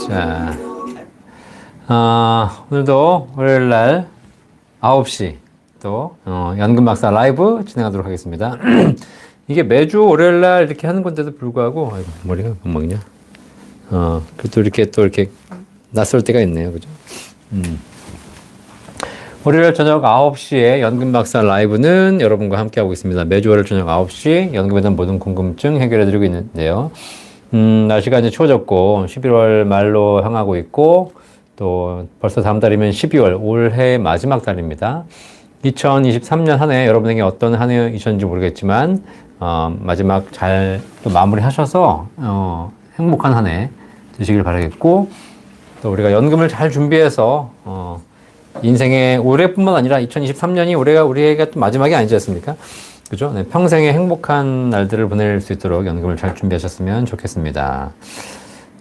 자, 오늘도 월요일날 9시 또 연금박사 라이브 진행하도록 하겠습니다. 이게 매주 월요일날 이렇게 하는 건데도 불구하고, 아이고, 머리가 엉망이냐? 그래도 이렇게 낯설 때가 있네요. 그죠? 월요일 저녁 9시에 연금박사 라이브는 여러분과 함께하고 있습니다. 매주 월요일 저녁 9시 연금에 대한 모든 궁금증 해결해드리고 있는데요. 날씨가 이제 추워졌고 11월 말로 향하고 있고 또 벌써 다음 달이면 12월 올해 마지막 달입니다. 2023년 한 해 여러분에게 어떤 한 해이셨는지 모르겠지만 마지막 잘 또 마무리하셔서 행복한 한 해 되시길 바라겠고, 또 우리가 연금을 잘 준비해서 인생의 올해뿐만 아니라 2023년이 올해가 우리에게 또 마지막이 아니지 않습니까? 그죠? 네, 평생의 행복한 날들을 보낼 수 있도록 연금을 잘 준비하셨으면 좋겠습니다.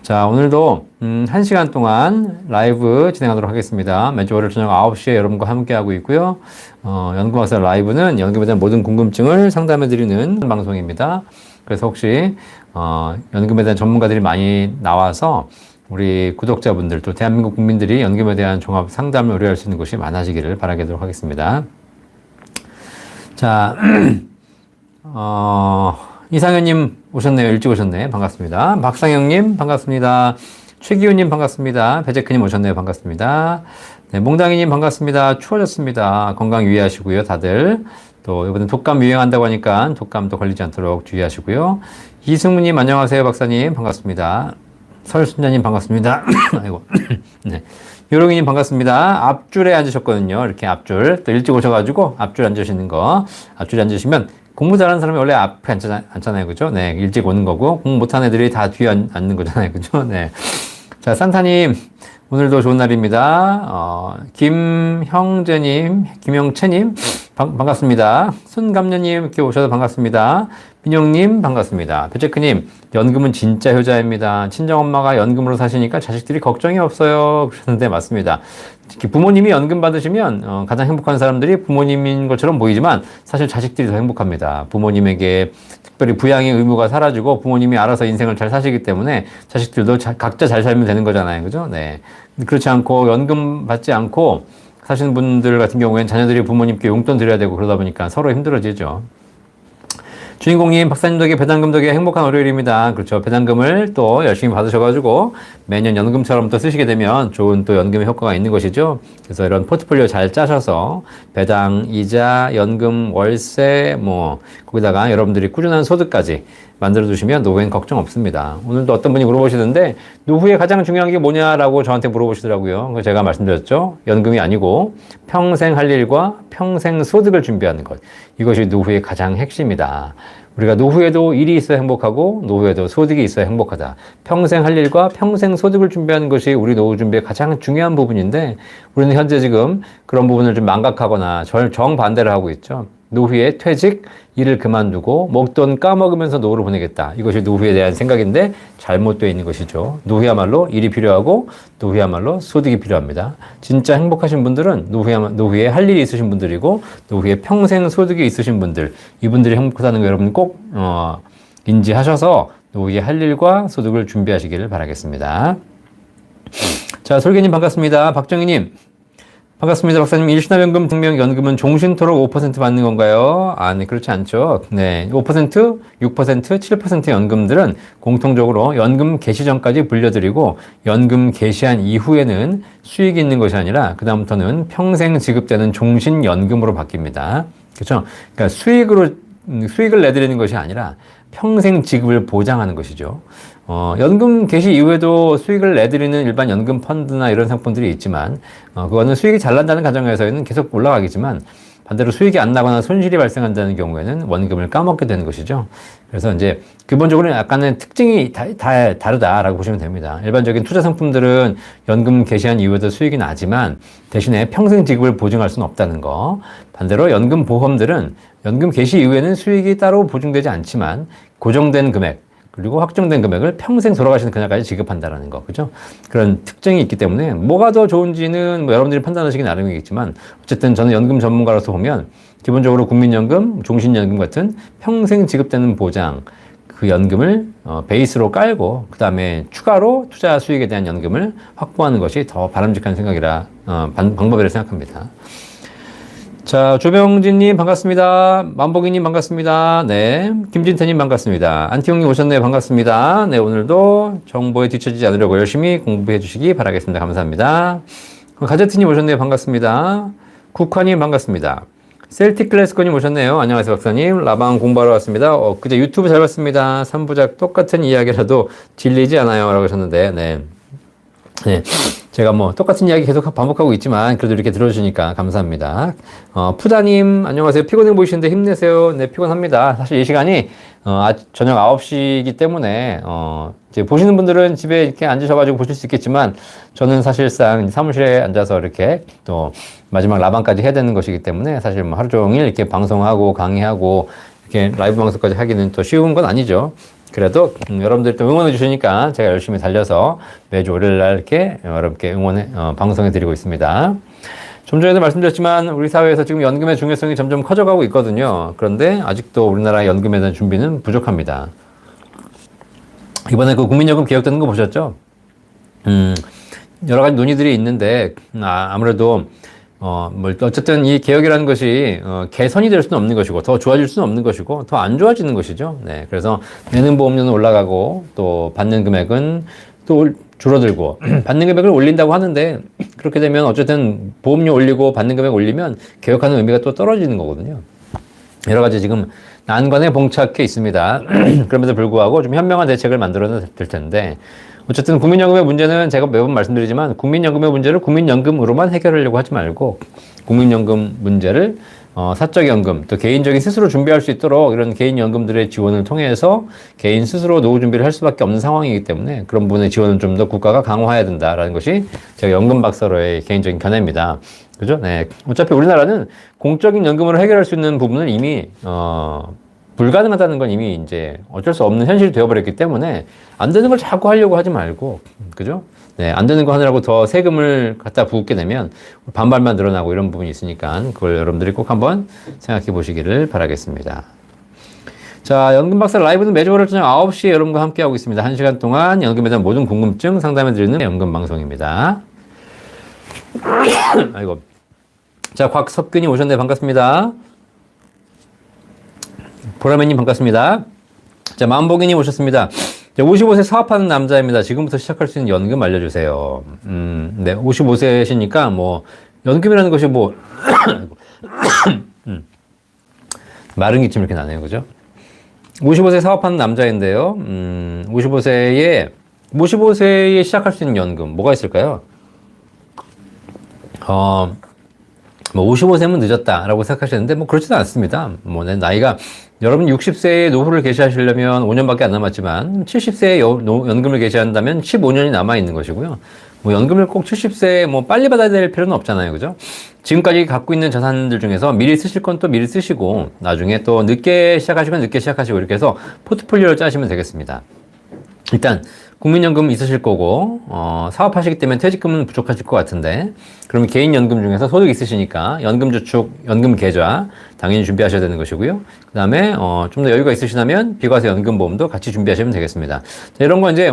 자, 오늘도 1시간 동안 라이브 진행하도록 하겠습니다. 매주 월요일 저녁 9시에 여러분과 함께하고 있고요. 연금박사 라이브는 연금에 대한 모든 궁금증을 상담해드리는 방송입니다. 그래서 혹시 연금에 대한 전문가들이 많이 나와서 우리 구독자분들 또 대한민국 국민들이 연금에 대한 종합 상담을 의뢰할 수 있는 곳이 많아지기를 바라도록 하겠습니다. 자, 이상현님 오셨네요. 일찍 오셨네. 반갑습니다. 박상영님 반갑습니다. 최기훈님 반갑습니다. 배재크님 오셨네요. 반갑습니다. 네, 몽당이님 반갑습니다. 추워졌습니다. 건강 유의하시고요. 다들 또 이번엔 독감 유행한다고 하니까 독감도 걸리지 않도록 주의하시고요. 이승무님 안녕하세요. 박사님 반갑습니다. 설순자님 반갑습니다. 아이고. 네. 요롱이님 반갑습니다. 앞줄에 앉으셨거든요. 이렇게 앞줄. 또 일찍 오셔가지고 앞줄 앉으시는 거. 앞줄에 앉으시면 공부 잘하는 사람이 원래 앞에 앉잖아요. 그죠? 네. 일찍 오는 거고, 공부 못하는 애들이 다 뒤에 앉는 거잖아요. 그죠? 네. 자, 산타님. 오늘도 좋은 날입니다. 김형재님, 김영채님, 반갑습니다. 손감녀님, 이렇게 오셔서 반갑습니다. 민영님, 반갑습니다. 배체크님, 연금은 진짜 효자입니다. 친정엄마가 연금으로 사시니까 자식들이 걱정이 없어요. 그러셨는데, 맞습니다. 특히 부모님이 연금 받으시면 가장 행복한 사람들이 부모님인 것처럼 보이지만 사실 자식들이 더 행복합니다. 부모님에게 특별히 부양의 의무가 사라지고 부모님이 알아서 인생을 잘 사시기 때문에 자식들도 각자 잘 살면 되는 거잖아요. 그죠? 네. 그렇지 않고 연금 받지 않고 사시는 분들 같은 경우에는 자녀들이 부모님께 용돈 드려야 되고 그러다 보니까 서로 힘들어지죠. 주인공님, 박사님 덕에 배당금 덕에 행복한 월요일입니다. 그렇죠. 배당금을 또 열심히 받으셔가지고 매년 연금처럼 또 쓰시게 되면 좋은 또 연금의 효과가 있는 것이죠. 그래서 이런 포트폴리오 잘 짜셔서 배당, 이자, 연금, 월세, 거기다가 여러분들이 꾸준한 소득까지 만들어두시면 노후엔 걱정 없습니다. 오늘도 어떤 분이 물어보시는데 노후에 가장 중요한 게 뭐냐라고 저한테 물어보시더라고요. 그래서 제가 말씀드렸죠. 연금이 아니고 평생 할 일과 평생 소득을 준비하는 것. 이것이 노후의 가장 핵심이다. 우리가 노후에도 일이 있어야 행복하고 노후에도 소득이 있어야 행복하다. 평생 할 일과 평생 소득을 준비하는 것이 우리 노후 준비의 가장 중요한 부분인데 우리는 현재 지금 그런 부분을 좀 망각하거나 정반대를 하고 있죠. 노후에 퇴직, 일을 그만두고 목돈 까먹으면서 노후를 보내겠다. 이것이 노후에 대한 생각인데 잘못되어 있는 것이죠. 노후야말로 일이 필요하고 노후야말로 소득이 필요합니다. 진짜 행복하신 분들은 노후에 할 일이 있으신 분들이고 노후에 평생 소득이 있으신 분들, 이분들이 행복하다는 거 여러분 꼭 인지하셔서 노후에 할 일과 소득을 준비하시기를 바라겠습니다. 자, 솔개님 반갑습니다. 박정희님 반갑습니다. 박사님, 일시납연금, 등록연금은 종신토록 5% 받는 건가요? 네, 그렇지 않죠. 네, 5%, 6%, 7% 연금들은 공통적으로 연금 개시 전까지 불려드리고 연금 개시한 이후에는 수익이 있는 것이 아니라 그다음부터는 평생 지급되는 종신연금으로 바뀝니다. 그렇죠? 그러니까 수익을 내드리는 것이 아니라 평생 지급을 보장하는 것이죠. 연금 개시 이후에도 수익을 내드리는 일반 연금 펀드나 이런 상품들이 있지만, 그거는 수익이 잘 난다는 가정에서는 계속 올라가겠지만, 반대로 수익이 안 나거나 손실이 발생한다는 경우에는 원금을 까먹게 되는 것이죠. 그래서 이제 기본적으로 약간의 특징이 다르다라고 보시면 됩니다. 일반적인 투자 상품들은 연금 개시한 이후에도 수익이 나지만 대신에 평생 지급을 보증할 수는 없다는 거. 반대로 연금 보험들은 연금 개시 이후에는 수익이 따로 보증되지 않지만 고정된 금액, 그리고 확정된 금액을 평생 돌아가시는 그날까지 지급한다라는 거, 그죠? 그런 특징이 있기 때문에 뭐가 더 좋은지는 여러분들이 판단하시기 나름이겠지만 어쨌든 저는 연금 전문가로서 보면 기본적으로 국민연금, 종신연금 같은 평생 지급되는 보장, 그 연금을 베이스로 깔고 그 다음에 추가로 투자 수익에 대한 연금을 확보하는 것이 더 바람직한 생각이라 방법이라 생각합니다. 자, 조병진님 반갑습니다. 만복이님 반갑습니다. 네, 김진태님 반갑습니다. 안티용님 오셨네요. 반갑습니다. 네, 오늘도 정보에 뒤처지지 않으려고 열심히 공부해 주시기 바라겠습니다. 감사합니다. 가제트님 오셨네요. 반갑습니다. 국화님 반갑습니다. 셀틱 클래스코님 오셨네요. 안녕하세요, 박사님. 라방 공부하러 왔습니다. 그제 유튜브 잘 봤습니다. 3부작 똑같은 이야기라도 질리지 않아요. 라고 하셨는데, 네. 네. 제가 뭐 똑같은 이야기 계속 반복하고 있지만 그래도 이렇게 들어주시니까 감사합니다. 푸다님 안녕하세요. 피곤해 보이시는데 힘내세요. 네, 피곤합니다. 사실 이 시간이 저녁 9시이기 때문에 이제 보시는 분들은 집에 이렇게 앉으셔가지고 보실 수 있겠지만 저는 사실상 사무실에 앉아서 이렇게 또 마지막 라방까지 해야 되는 것이기 때문에 사실 뭐 하루 종일 이렇게 방송하고 강의하고 이렇게 라이브 방송까지 하기는 또 쉬운 건 아니죠. 그래도 여러분들이 또 응원해 주시니까 제가 열심히 달려서 매주 월요일날 이렇게 여러분께 방송해 드리고 있습니다. 좀 전에도 말씀드렸지만 우리 사회에서 지금 연금의 중요성이 점점 커져가고 있거든요. 그런데 아직도 우리나라 연금에 대한 준비는 부족합니다. 이번에 그 국민연금 개혁되는 거 보셨죠? 여러 가지 논의들이 있는데 아무래도 어쨌든 이 개혁이라는 것이, 개선이 될 수는 없는 것이고, 더 좋아질 수는 없는 것이고, 더 안 좋아지는 것이죠. 네. 그래서 내는 보험료는 올라가고, 또 받는 금액은 또 줄어들고, 받는 금액을 올린다고 하는데, 그렇게 되면 어쨌든 보험료 올리고 받는 금액 올리면 개혁하는 의미가 또 떨어지는 거거든요. 여러 가지 지금 난관에 봉착해 있습니다. 그럼에도 불구하고 좀 현명한 대책을 만들어야 될 텐데, 어쨌든 국민연금의 문제는 제가 매번 말씀드리지만 국민연금의 문제를 국민연금으로만 해결하려고 하지 말고 국민연금 문제를 사적연금 또 개인적인 스스로 준비할 수 있도록 이런 개인연금들의 지원을 통해서 개인 스스로 노후 준비를 할 수밖에 없는 상황이기 때문에 그런 부분의 지원을 좀 더 국가가 강화해야 된다라는 것이 제가 연금 박사로의 개인적인 견해입니다. 그죠? 네. 어차피 우리나라는 공적인 연금으로 해결할 수 있는 부분은 이미 불가능하다는 건 이미 이제 어쩔 수 없는 현실이 되어버렸기 때문에 안 되는 걸 자꾸 하려고 하지 말고, 그죠? 네, 안 되는 거 하느라고 더 세금을 갖다 붓게 되면 반발만 늘어나고 이런 부분이 있으니까 그걸 여러분들이 꼭 한번 생각해 보시기를 바라겠습니다. 자, 연금 박사 라이브는 매주 월요일 저녁 9시에 여러분과 함께하고 있습니다. 1시간 동안 연금에 대한 모든 궁금증 상담해 드리는 연금 방송입니다. 아이고. 자, 곽석균이 오셨네. 반갑습니다. 보라매님 반갑습니다. 자, 만복이님 오셨습니다. 55세 사업하는 남자입니다. 지금부터 시작할 수 있는 연금 알려주세요. 네, 55세시니까 뭐 연금이라는 것이 뭐 마른 기침 이렇게 나네요, 그죠? 55세 사업하는 남자인데요. 55세에 시작할 수 있는 연금 뭐가 있을까요? 뭐 55세면 늦었다라고 생각하시는데 뭐 그렇지도 않습니다. 뭐 내 나이가 여러분 60세에 노후를 개시하시려면 5년밖에 안 남았지만 70세에 연금을 개시한다면 15년이 남아 있는 것이고요. 뭐 연금을 꼭 70세에 뭐 빨리 받아야 될 필요는 없잖아요. 그죠? 지금까지 갖고 있는 자산들 중에서 미리 쓰실 건 또 미리 쓰시고 나중에 또 늦게 시작하시면 늦게 시작하시고 이렇게 해서 포트폴리오를 짜시면 되겠습니다. 일단 국민연금 있으실 거고 사업하시기 때문에 퇴직금은 부족하실 것 같은데 그러면 개인연금 중에서 소득 있으시니까 연금저축, 연금계좌 당연히 준비하셔야 되는 것이고요. 그 다음에 좀 더 여유가 있으시다면 비과세 연금보험도 같이 준비하시면 되겠습니다. 자, 이런 거 이제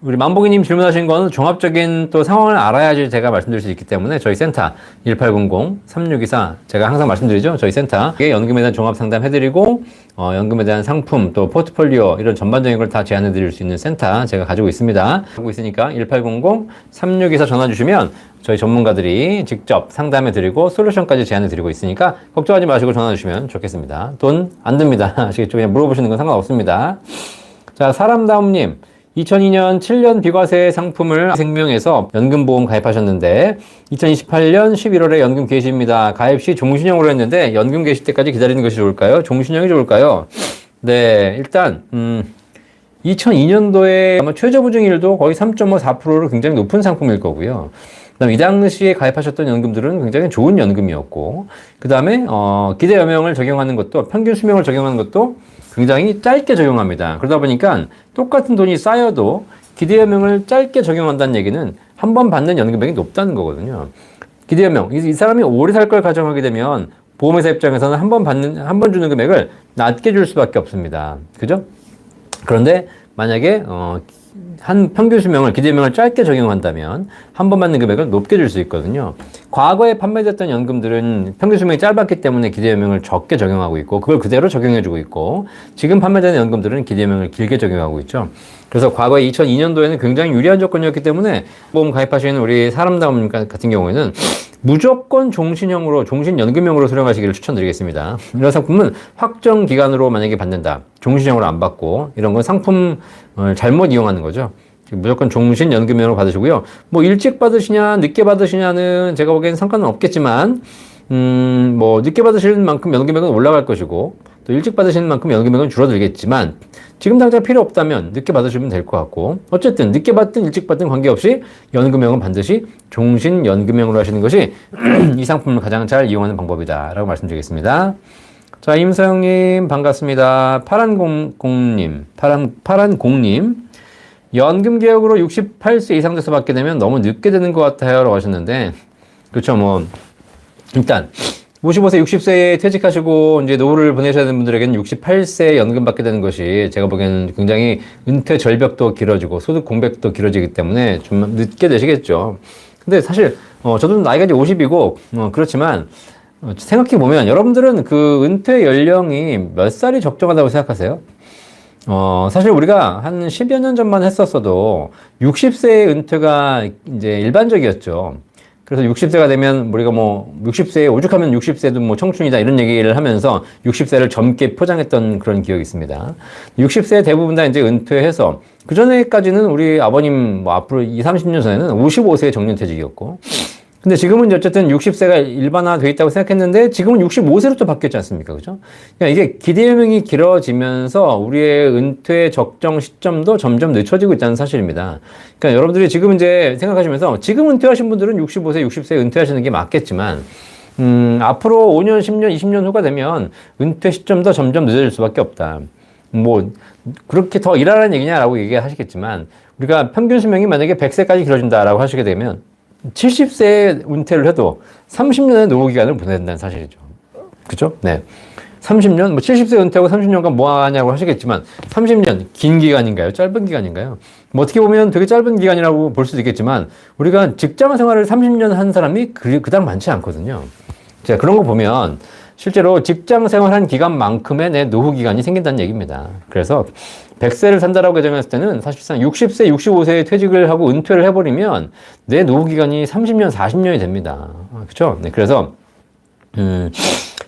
우리 만복이님 질문하신 거는 종합적인 또 상황을 알아야지 제가 말씀드릴 수 있기 때문에 저희 센터 1800-3624 제가 항상 말씀드리죠. 저희 센터에 연금에 대한 종합 상담 해드리고 연금에 대한 상품 또 포트폴리오 이런 전반적인 걸 다 제안해 드릴 수 있는 센터 제가 가지고 있습니다. 하고 있으니까 1800-3624 전화 주시면 저희 전문가들이 직접 상담해 드리고 솔루션까지 제안해 드리고 있으니까 걱정하지 마시고 전화 주시면 좋겠습니다. 돈 안 듭니다. 아시겠죠? 그냥 물어보시는 건 상관없습니다. 자, 사람다움님 2002년 7년 비과세 상품을 생명에서 연금보험 가입하셨는데 2028년 11월에 연금 개시입니다. 가입 시 종신형으로 했는데 연금 개시 때까지 기다리는 것이 좋을까요? 종신형이 좋을까요? 네, 일단 2002년도에 아마 최저보증일도 거의 3.54%로 굉장히 높은 상품일 거고요. 그다음 이 당시에 가입하셨던 연금들은 굉장히 좋은 연금이었고 그 다음에 기대 여명을 적용하는 것도 평균 수명을 적용하는 것도 굉장히 짧게 적용합니다. 그러다 보니까 똑같은 돈이 쌓여도 기대여명을 짧게 적용한다는 얘기는 한 번 받는 연금액이 높다는 거거든요. 기대여명, 이 사람이 오래 살 걸 가정하게 되면 보험회사 입장에서는 한 번 주는 금액을 낮게 줄 수밖에 없습니다. 그죠? 그런데 만약에 한 평균 수명을 기대수명을 짧게 적용한다면 한 번 받는 금액을 높게 줄 수 있거든요. 과거에 판매됐던 연금들은 평균 수명이 짧았기 때문에 기대수명을 적게 적용하고 있고 그걸 그대로 적용해주고 있고 지금 판매되는 연금들은 기대수명을 길게 적용하고 있죠. 그래서 과거에 2002년도에는 굉장히 유리한 조건이었기 때문에 보험 가입하시는 우리 사람다움 같은 경우에는 무조건 종신형으로, 종신연금형으로 수령하시기를 추천드리겠습니다. 이런 상품은 확정 기간으로 만약에 받는다. 종신형으로 안 받고, 이런 건 상품을 잘못 이용하는 거죠. 무조건 종신연금형으로 받으시고요. 뭐 일찍 받으시냐, 늦게 받으시냐는 제가 보기엔 상관은 없겠지만, 뭐 늦게 받으시는 만큼 연금액은 올라갈 것이고, 또 일찍 받으시는 만큼 연금액은 줄어들겠지만, 지금 당장 필요 없다면 늦게 받으시면 될 것 같고, 어쨌든 늦게 받든 일찍 받든 관계없이 연금형은 반드시 종신연금형으로 하시는 것이 이 상품을 가장 잘 이용하는 방법이다라고 말씀드리겠습니다. 자, 임서영님 반갑습니다. 파란공님 연금 개혁으로 68세 이상 돼서 받게 되면 너무 늦게 되는 것 같아요 라고 하셨는데, 그렇죠. 뭐 일단 55세, 60세에 퇴직하시고 이제 노후를 보내셔야 되는 분들에게는 68세 연금 받게 되는 것이 제가 보기에는 굉장히 은퇴 절벽도 길어지고 소득 공백도 길어지기 때문에 좀 늦게 되시겠죠. 근데 사실 저도 나이가 이제 50이고 그렇지만 생각해 보면 여러분들은 그 은퇴 연령이 몇 살이 적정하다고 생각하세요? 사실 우리가 한 10여 년 전만 했었어도 60세의 은퇴가 이제 일반적이었죠. 그래서 60세가 되면 우리가 뭐 60세에 오죽하면 60세도 뭐 청춘이다 이런 얘기를 하면서 60세를 젊게 포장했던 그런 기억이 있습니다. 60세 대부분 다 이제 은퇴해서 그 전에까지는 우리 아버님 뭐 앞으로 20, 30년 전에는 55세의 정년퇴직이었고 근데 지금은 이제 어쨌든 60세가 일반화되어 있다고 생각했는데 지금은 65세로 또 바뀌었지 않습니까? 그죠? 그러니까 이게 기대수명이 길어지면서 우리의 은퇴 적정 시점도 점점 늦춰지고 있다는 사실입니다. 그러니까 여러분들이 지금 이제 생각하시면서 지금 은퇴하신 분들은 65세, 60세에 은퇴하시는 게 맞겠지만 앞으로 5년, 10년, 20년 후가 되면 은퇴 시점도 점점 늦어질 수밖에 없다. 뭐 그렇게 더 일하라는 얘기냐라고 얘기하시겠지만 우리가 평균 수명이 만약에 100세까지 길어진다라고 하시게 되면 70세에 은퇴를 해도 30년의 노후 기간을 보내야 된다는 사실이죠. 그죠? 네. 30년, 뭐 70세 은퇴하고 30년간 뭐 하냐고 하시겠지만 30년 긴 기간인가요? 짧은 기간인가요? 뭐 어떻게 보면 되게 짧은 기간이라고 볼 수도 있겠지만 우리가 직장 생활을 30년 한 사람이 그닥 많지 않거든요. 자, 그런 거 보면 실제로 직장 생활한 기간만큼의 내 노후 기간이 생긴다는 얘기입니다. 그래서 100세를 산다라고 가정했을 때는 사실상 60세, 65세에 퇴직을 하고 은퇴를 해버리면 내 노후 기간이 30년, 40년이 됩니다. 그렇죠? 네, 그래서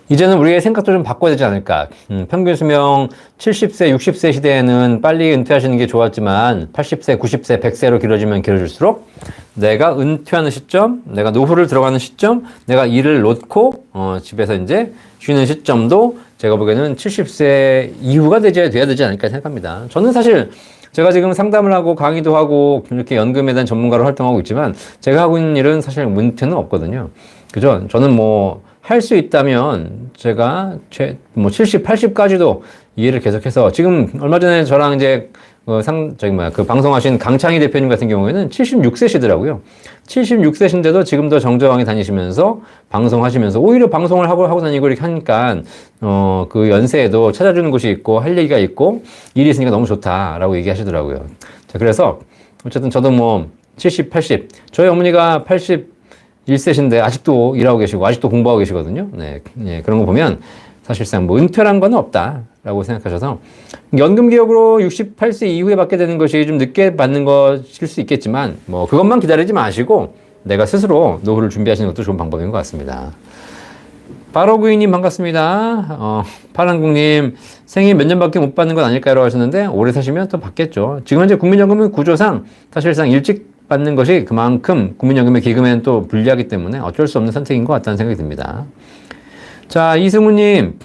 이제는 우리의 생각도 좀 바꿔야 되지 않을까. 평균 수명 70세, 60세 시대에는 빨리 은퇴하시는 게 좋았지만 80세, 90세, 100세로 길어지면 길어질수록 내가 은퇴하는 시점, 내가 노후를 들어가는 시점, 내가 일을 놓고 집에서 이제 쉬는 시점도 제가 보기에는 70세 이후가 돼야 되지 않을까 생각합니다. 저는 사실 제가 지금 상담을 하고 강의도 하고 이렇게 연금에 대한 전문가로 활동하고 있지만 제가 하고 있는 일은 사실 은퇴는 없거든요. 그죠? 저는 뭐 할 수 있다면 제가 70, 80까지도 이 일을 계속해서 지금 얼마 전에 저랑 이제 그 방송하신 강창희 대표님 같은 경우에는 76세시더라고요. 76세신데도 지금도 정저항에 다니시면서 방송하시면서 오히려 방송을 하고 다니고 이렇게 하니까 그 연세에도 찾아주는 곳이 있고 할 얘기가 있고 일이 있으니까 너무 좋다라고 얘기하시더라고요. 자, 그래서 어쨌든 저도 뭐 70, 80 저희 어머니가 81세신데 아직도 일하고 계시고 아직도 공부하고 계시거든요. 네, 그런 거 보면 사실상 뭐 은퇴란 건 없다라고 생각하셔서 연금 개혁으로 68세 이후에 받게 되는 것이 좀 늦게 받는 것일 수 있겠지만 뭐 그것만 기다리지 마시고 내가 스스로 노후를 준비하시는 것도 좋은 방법인 것 같습니다. 바로구이님 반갑습니다. 파란국님 생일 몇 년밖에 못 받는 건 아닐까요? 하셨는데 오래 사시면 또 받겠죠. 지금 현재 국민연금은 구조상 사실상 일찍 받는 것이 그만큼 국민연금의 기금에는 또 불리하기 때문에 어쩔 수 없는 선택인 것 같다는 생각이 듭니다. 자, 이승우님,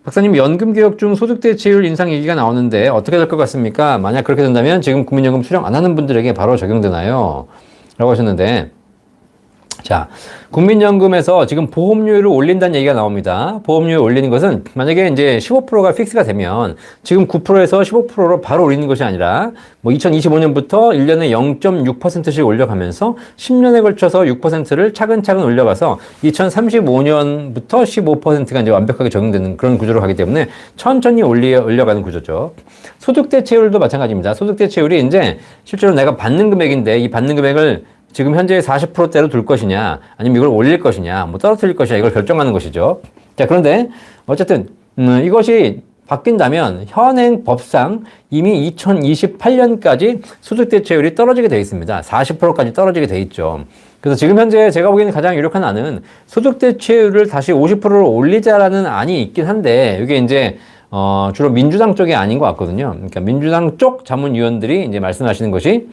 박사님 연금 개혁 중 소득 대체율 인상 얘기가 나오는데 어떻게 될 것 같습니까? 만약 그렇게 된다면 지금 국민연금 수령 안 하는 분들에게 바로 적용되나요? 라고 하셨는데 자, 국민연금에서 지금 보험료를 올린다는 얘기가 나옵니다. 보험료를 올리는 것은 만약에 이제 15%가 픽스가 되면 지금 9%에서 15%로 바로 올리는 것이 아니라 뭐 2025년부터 1년에 0.6%씩 올려가면서 10년에 걸쳐서 6%를 차근차근 올려가서 2035년부터 15%가 이제 완벽하게 적용되는 그런 구조로 가기 때문에 천천히 올려가는 구조죠. 소득 대체율도 마찬가지입니다. 소득 대체율이 이제 실제로 내가 받는 금액인데 이 받는 금액을 지금 현재 40%대로 둘 것이냐, 아니면 이걸 올릴 것이냐, 뭐 떨어뜨릴 것이냐, 이걸 결정하는 것이죠. 자, 그런데 어쨌든 이것이 바뀐다면 현행 법상 이미 2028년까지 소득대체율이 떨어지게 되어 있습니다. 40%까지 떨어지게 되어 있죠. 그래서 지금 현재 제가 보기에는 가장 유력한 안은 소득대체율을 다시 50%로 올리자라는 안이 있긴 한데, 이게 이제 주로 민주당 쪽이 아닌 것 같거든요. 그러니까 민주당 쪽 자문위원들이 이제 말씀하시는 것이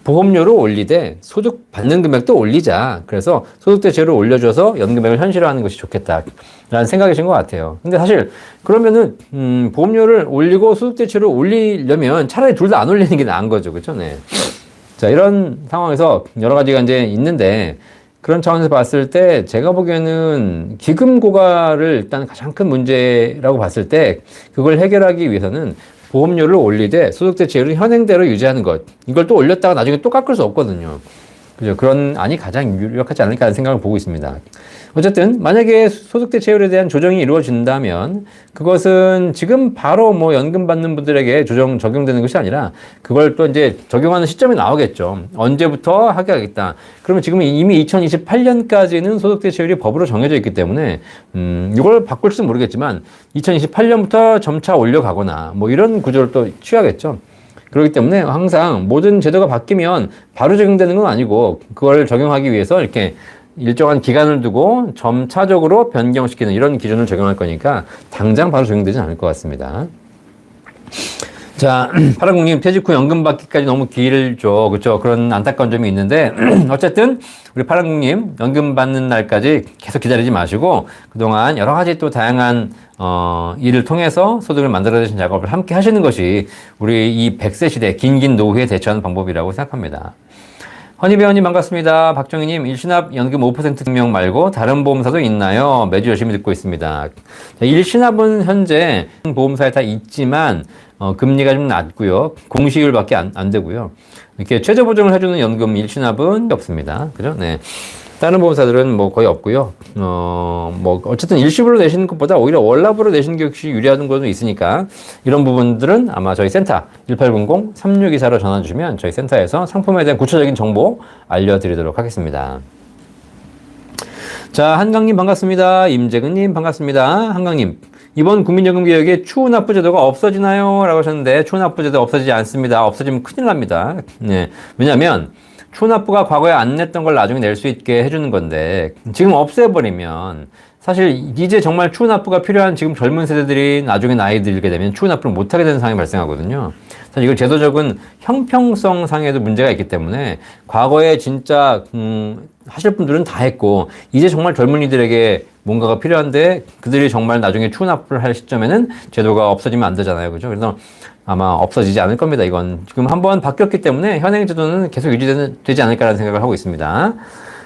보험료를 올리되 소득 받는 금액도 올리자. 그래서 소득 대체율을 올려줘서 연금액을 현실화하는 것이 좋겠다라는 생각이신 것 같아요. 근데 사실 그러면은 보험료를 올리고 소득 대체율을 올리려면 차라리 둘 다 안 올리는 게 나은 거죠, 그렇죠? 네. 자, 이런 상황에서 여러 가지가 이제 있는데 그런 차원에서 봤을 때 제가 보기에는 기금 고갈을 일단 가장 큰 문제라고 봤을 때 그걸 해결하기 위해서는 보험료를 올리되 소득대체율을 현행대로 유지하는 것. 이걸 또 올렸다가 나중에 또 깎을 수 없거든요. 그죠? 그런 안이 가장 유력하지 않을까 하는 생각을 보고 있습니다. 어쨌든 만약에 소득대체율에 대한 조정이 이루어진다면 그것은 지금 바로 뭐 연금 받는 분들에게 적용되는 것이 아니라 그걸 또 이제 적용하는 시점이 나오겠죠. 언제부터 하게 하겠다. 그러면 지금 이미 2028년까지는 소득대체율이 법으로 정해져 있기 때문에 이걸 바꿀지는 모르겠지만 2028년부터 점차 올려가거나 뭐 이런 구조를 또 취하겠죠. 그렇기 때문에 항상 모든 제도가 바뀌면 바로 적용되는 건 아니고 그걸 적용하기 위해서 이렇게 일정한 기간을 두고 점차적으로 변경시키는 이런 기준을 적용할 거니까 당장 바로 적용되지 않을 것 같습니다. 자, 파랑국님 퇴직 후 연금 받기까지 너무 길죠. 그렇죠. 그런 안타까운 점이 있는데 어쨌든 우리 파랑국님 연금 받는 날까지 계속 기다리지 마시고 그동안 여러 가지 또 다양한 일을 통해서 소득을 만들어내신 작업을 함께 하시는 것이 우리 이 100세 시대 긴긴 노후에 대처하는 방법이라고 생각합니다. 허니배원님 반갑습니다. 박정희님 일시납 연금 5% 증명 말고 다른 보험사도 있나요? 매주 열심히 듣고 있습니다. 일시납은 현재 보험사에 다 있지만 금리가 좀 낮고요. 공시율밖에 안 되고요. 이렇게 최저 보정을 해주는 연금 일시납은 없습니다. 그죠? 네. 다른 보험사들은 뭐 거의 없고요. 뭐 어쨌든 일시불로 내시는 것보다 오히려 월납으로 내시는 게 역시 유리한 것도 있으니까 이런 부분들은 아마 저희 센터 1800-3624로 전화 주시면 저희 센터에서 상품에 대한 구체적인 정보 알려드리도록 하겠습니다. 자, 한강님 반갑습니다. 임재근님 반갑습니다. 한강님. 이번 국민연금 개혁에 추후납부 제도가 없어지나요? 라고 하셨는데 추후납부 제도 없어지지 않습니다. 없어지면 큰일 납니다. 네. 왜냐면 추후납부가 과거에 안 냈던 걸 나중에 낼 수 있게 해주는 건데 지금 없애버리면 사실 이제 정말 추후납부가 필요한 지금 젊은 세대들이 나중에 나이 들게 되면 추후납부를 못하게 되는 상황이 발생하거든요. 사실 이걸 제도적인 형평성 상에도 문제가 있기 때문에 과거에 진짜 하실 분들은 다 했고 이제 정말 젊은이들에게 뭔가가 필요한데 그들이 정말 나중에 추후납부를 할 시점에는 제도가 없어지면 안 되잖아요. 그죠? 그래서 아마 없어지지 않을 겁니다. 이건 지금 한번 바뀌었기 때문에 현행 제도는 계속 유지되지 않을까라는 생각을 하고 있습니다.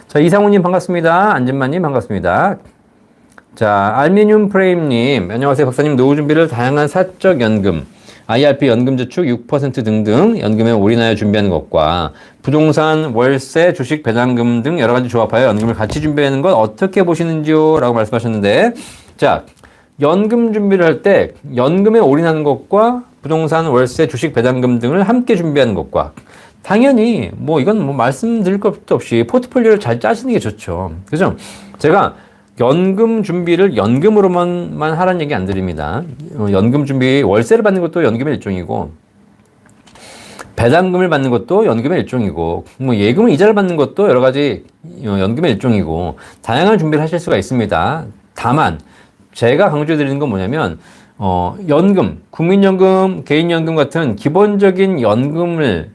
자, 이상우님 반갑습니다. 안진만님 반갑습니다. 자, 알미늄 프레임님 안녕하세요. 박사님 노후 준비를 다양한 사적 연금 IRP 연금저축 6% 등등 연금에 올인하여 준비하는 것과 부동산, 월세, 주식, 배당금 등 여러 가지 조합하여 연금을 같이 준비하는 건 어떻게 보시는지요? 라고 말씀하셨는데 자, 연금 준비를 할 때 연금에 올인하는 것과 부동산, 월세, 주식, 배당금 등을 함께 준비하는 것과 당연히 뭐 이건 뭐 말씀드릴 것도 없이 포트폴리오를 잘 짜시는 게 좋죠. 그죠? 제가 연금 준비를 연금으로만 하라는 얘기 안 드립니다. 연금 준비, 월세를 받는 것도 연금의 일종이고, 배당금을 받는 것도 연금의 일종이고, 뭐 예금을 이자를 받는 것도 여러 가지 연금의 일종이고, 다양한 준비를 하실 수가 있습니다. 다만, 제가 강조해 드리는 건 뭐냐면, 연금, 국민연금, 개인연금 같은 기본적인 연금을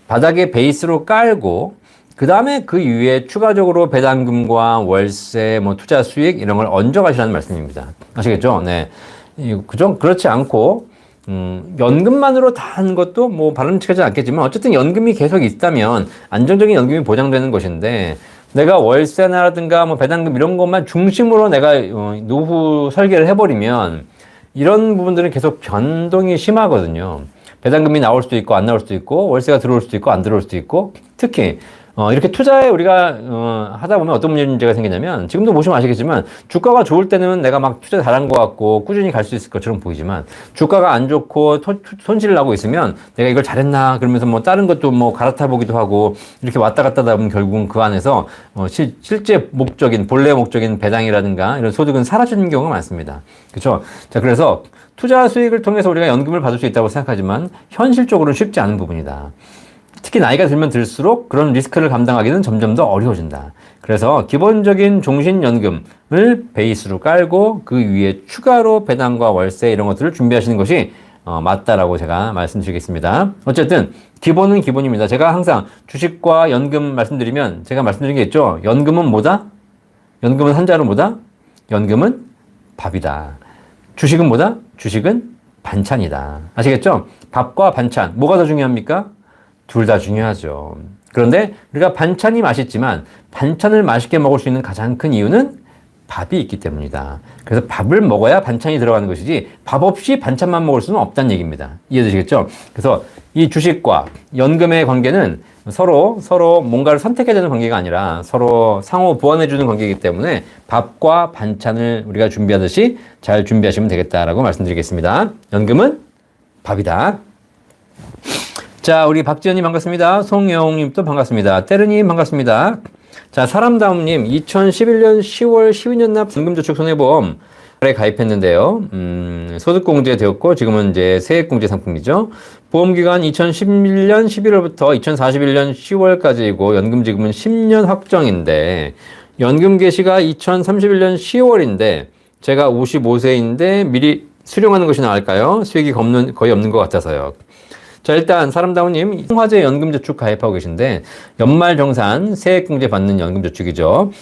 바닥에 베이스로 깔고, 그 다음에 그 이후에 추가적으로 배당금과 월세, 뭐 투자 수익 이런 걸 얹어 가시라는 말씀입니다. 아시겠죠? 네. 그죠? 그렇지 않고, 연금만으로 다 하는 것도 뭐 바람직하지 않겠지만 어쨌든 연금이 계속 있다면 안정적인 연금이 보장되는 것인데 내가 월세나라든가 뭐 배당금 이런 것만 중심으로 내가 노후 설계를 해버리면 이런 부분들은 계속 변동이 심하거든요. 배당금이 나올 수도 있고 안 나올 수도 있고 월세가 들어올 수도 있고 안 들어올 수도 있고 특히 이렇게 투자에 우리가 하다 보면 어떤 문제가 생기냐면 지금도 보시면 아시겠지만 주가가 좋을 때는 내가 막 투자 잘한 것 같고 꾸준히 갈 수 있을 것처럼 보이지만 주가가 안 좋고 손실을 나고 있으면 내가 이걸 잘했나 그러면서 뭐 다른 것도 뭐 갈아타 보기도 하고 이렇게 왔다 갔다 하다 보면 결국은 그 안에서 실제 목적인 본래 목적인 배당이라든가 이런 소득은 사라지는 경우가 많습니다. 그렇죠? 자, 그래서 투자 수익을 통해서 우리가 연금을 받을 수 있다고 생각하지만 현실적으로는 쉽지 않은 부분이다. 특히 나이가 들면 들수록 그런 리스크를 감당하기는 점점 더 어려워진다. 그래서 기본적인 종신연금을 베이스로 깔고 그 위에 추가로 배당과 월세 이런 것들을 준비하시는 것이 맞다라고 제가 말씀드리겠습니다. 어쨌든 기본은 기본입니다. 제가 항상 주식과 연금 말씀드리면 제가 말씀드린 게 있죠. 연금은 뭐다? 연금은 한자로 뭐다? 연금은 밥이다. 주식은 뭐다? 주식은 반찬이다. 아시겠죠? 밥과 반찬 뭐가 더 중요합니까? 둘 다 중요하죠. 그런데 우리가 반찬이 맛있지만 반찬을 맛있게 먹을 수 있는 가장 큰 이유는 밥이 있기 때문이다. 그래서 밥을 먹어야 반찬이 들어가는 것이지 밥 없이 반찬만 먹을 수는 없다는 얘기입니다. 이해되시겠죠? 그래서 이 주식과 연금의 관계는 서로 뭔가를 선택해야 되는 관계가 아니라 서로 상호 보완해주는 관계이기 때문에 밥과 반찬을 우리가 준비하듯이 잘 준비하시면 되겠다라고 말씀드리겠습니다. 연금은 밥이다. 자, 우리 박지연님 반갑습니다. 송영웅님도 반갑습니다. 때르님 반갑습니다. 자, 사람다움님 2011년 10월 12년 납 연금저축 손해보험에 가입했는데요. 소득공제 되었고 지금은 이제 세액공제 상품이죠. 보험기간 2011년 11월부터 2041년 10월까지이고 연금 지급은 10년 확정인데 연금 개시가 2031년 10월인데 제가 55세인데 미리 수령하는 것이 나을까요? 수익이 거의 없는 것 같아서요. 자, 일단 사람다운님 화재 연금저축 가입하고 계신데 연말정산 세액공제 받는 연금저축이죠.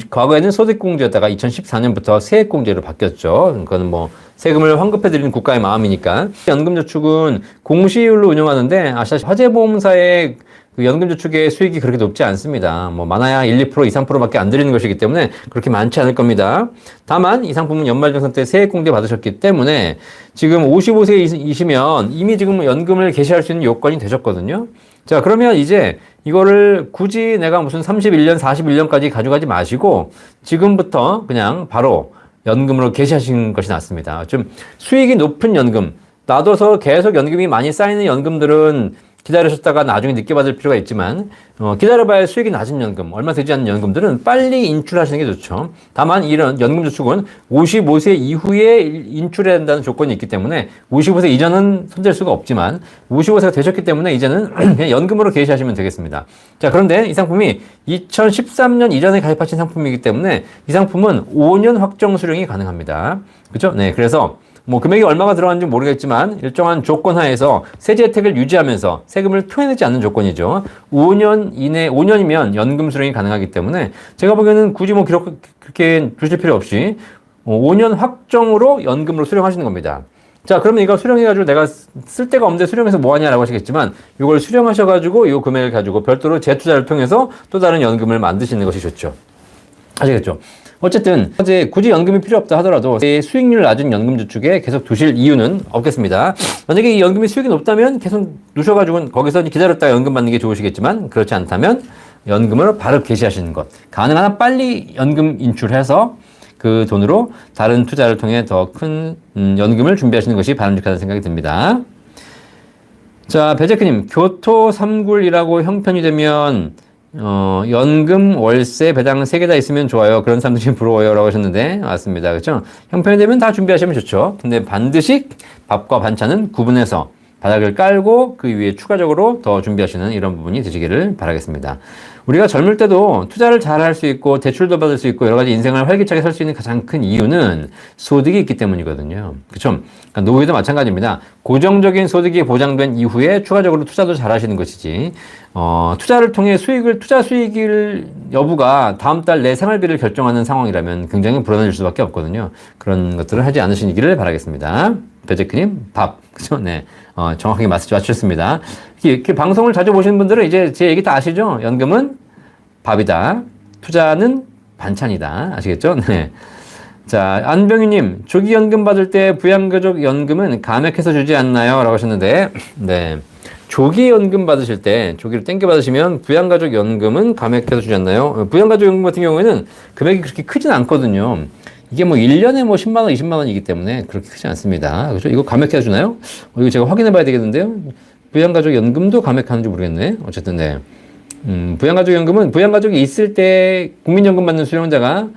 과거에는 소득공제였다가 2014년부터 세액공제로 바뀌었죠. 그거는 뭐 세금을 환급해드리는 국가의 마음이니까. 연금저축은 공시율로 운영하는데 아시다시피 화재보험사의 그 연금저축의 수익이 그렇게 높지 않습니다. 뭐 많아야 1, 2%, 2, 3%밖에 안 드리는 것이기 때문에 그렇게 많지 않을 겁니다. 다만 이 상품은 연말정산 때 세액공제 받으셨기 때문에 지금 55세이시면 이미 지금 연금을 개시할 수 있는 요건이 되셨거든요. 자, 그러면 이제 이거를 굳이 내가 무슨 31년, 41년까지 가져가지 마시고 지금부터 그냥 바로 연금으로 개시하시는 것이 낫습니다. 좀 수익이 높은 연금, 놔둬서 계속 연금이 많이 쌓이는 연금들은 기다리셨다가 나중에 늦게 받을 필요가 있지만 기다려봐야 수익이 낮은 연금, 얼마 되지 않는 연금들은 빨리 인출하시는 게 좋죠. 다만 이런 연금저축은 55세 이후에 인출해야 한다는 조건이 있기 때문에 55세 이전은 손댈 수가 없지만 55세가 되셨기 때문에 이제는 그냥 연금으로 개시하시면 되겠습니다. 자, 그런데 이 상품이 2013년 이전에 가입하신 상품이기 때문에 이 상품은 5년 확정 수령이 가능합니다. 그렇죠? 네, 그래서 뭐 금액이 얼마가 들어가는지 모르겠지만 일정한 조건 하에서 세제 혜택을 유지하면서 세금을 토해내지 않는 조건이죠. 5년 이내 5년이면 연금 수령이 가능하기 때문에 제가 보기에는 굳이 뭐 그렇게 두실 필요 없이 5년 확정으로 연금으로 수령하시는 겁니다. 자, 그러면 이거 수령해가지고 내가 쓸 데가 없는데 수령해서 뭐하냐라고 하시겠지만 이걸 수령하셔가지고 이 금액을 가지고 별도로 재투자를 통해서 또 다른 연금을 만드시는 것이 좋죠. 아시겠죠? 어쨌든 이제 굳이 연금이 필요 없다 하더라도 수익률 낮은 연금저축에 계속 두실 이유는 없겠습니다. 만약에 이 연금이 수익이 높다면 계속 두셔가지고 거기서 기다렸다가 연금 받는 게 좋으시겠지만 그렇지 않다면 연금을 바로 개시하시는 것. 가능한 한 빨리 연금 인출해서 그 돈으로 다른 투자를 통해 더 큰 연금을 준비하시는 것이 바람직하다는 생각이 듭니다. 자, 배재크님, 교토 3굴이라고 형편이 되면 연금, 월세, 배당 3개 다 있으면 좋아요. 그런 사람들이 부러워요. 라고 하셨는데, 맞습니다. 그렇죠? 형편이 되면 다 준비하시면 좋죠. 근데 반드시 밥과 반찬은 구분해서 바닥을 깔고 그 위에 추가적으로 더 준비하시는 이런 부분이 되시기를 바라겠습니다. 우리가 젊을 때도 투자를 잘 할 수 있고 대출도 받을 수 있고 여러 가지 인생을 활기차게 살 수 있는 가장 큰 이유는 소득이 있기 때문이거든요. 그렇죠? 그러니까 노후에도 마찬가지입니다. 고정적인 소득이 보장된 이후에 추가적으로 투자도 잘 하시는 것이지 투자를 통해 투자 수익을 여부가 다음 달 내 생활비를 결정하는 상황이라면 굉장히 불안해질 수밖에 없거든요. 그런 것들을 하지 않으시기를 바라겠습니다. 배재크님, 밥. 그죠? 네. 정확하게 맞추셨습니다. 이렇게 방송을 자주 보시는 분들은 이제 제 얘기 다 아시죠? 연금은 밥이다. 투자는 반찬이다. 아시겠죠? 네. 자, 안병희님, 조기연금 받을 때 부양가족연금은 감액해서 주지 않나요? 라고 하셨는데, 네. 조기연금 받으실 때, 조기를 땡겨 받으시면 부양가족연금은 감액해서 주지 않나요? 부양가족연금 같은 경우에는 금액이 그렇게 크진 않거든요. 이게 뭐 1년에 뭐 10만원, 20만원이기 때문에 그렇게 크지 않습니다. 그죠? 이거 감액해 주나요? 이거 제가 확인해 봐야 되겠는데요? 부양가족연금도 감액하는지 모르겠네. 어쨌든, 네. 부양가족연금은 부양가족이 있을 때 국민연금 받는 수령자가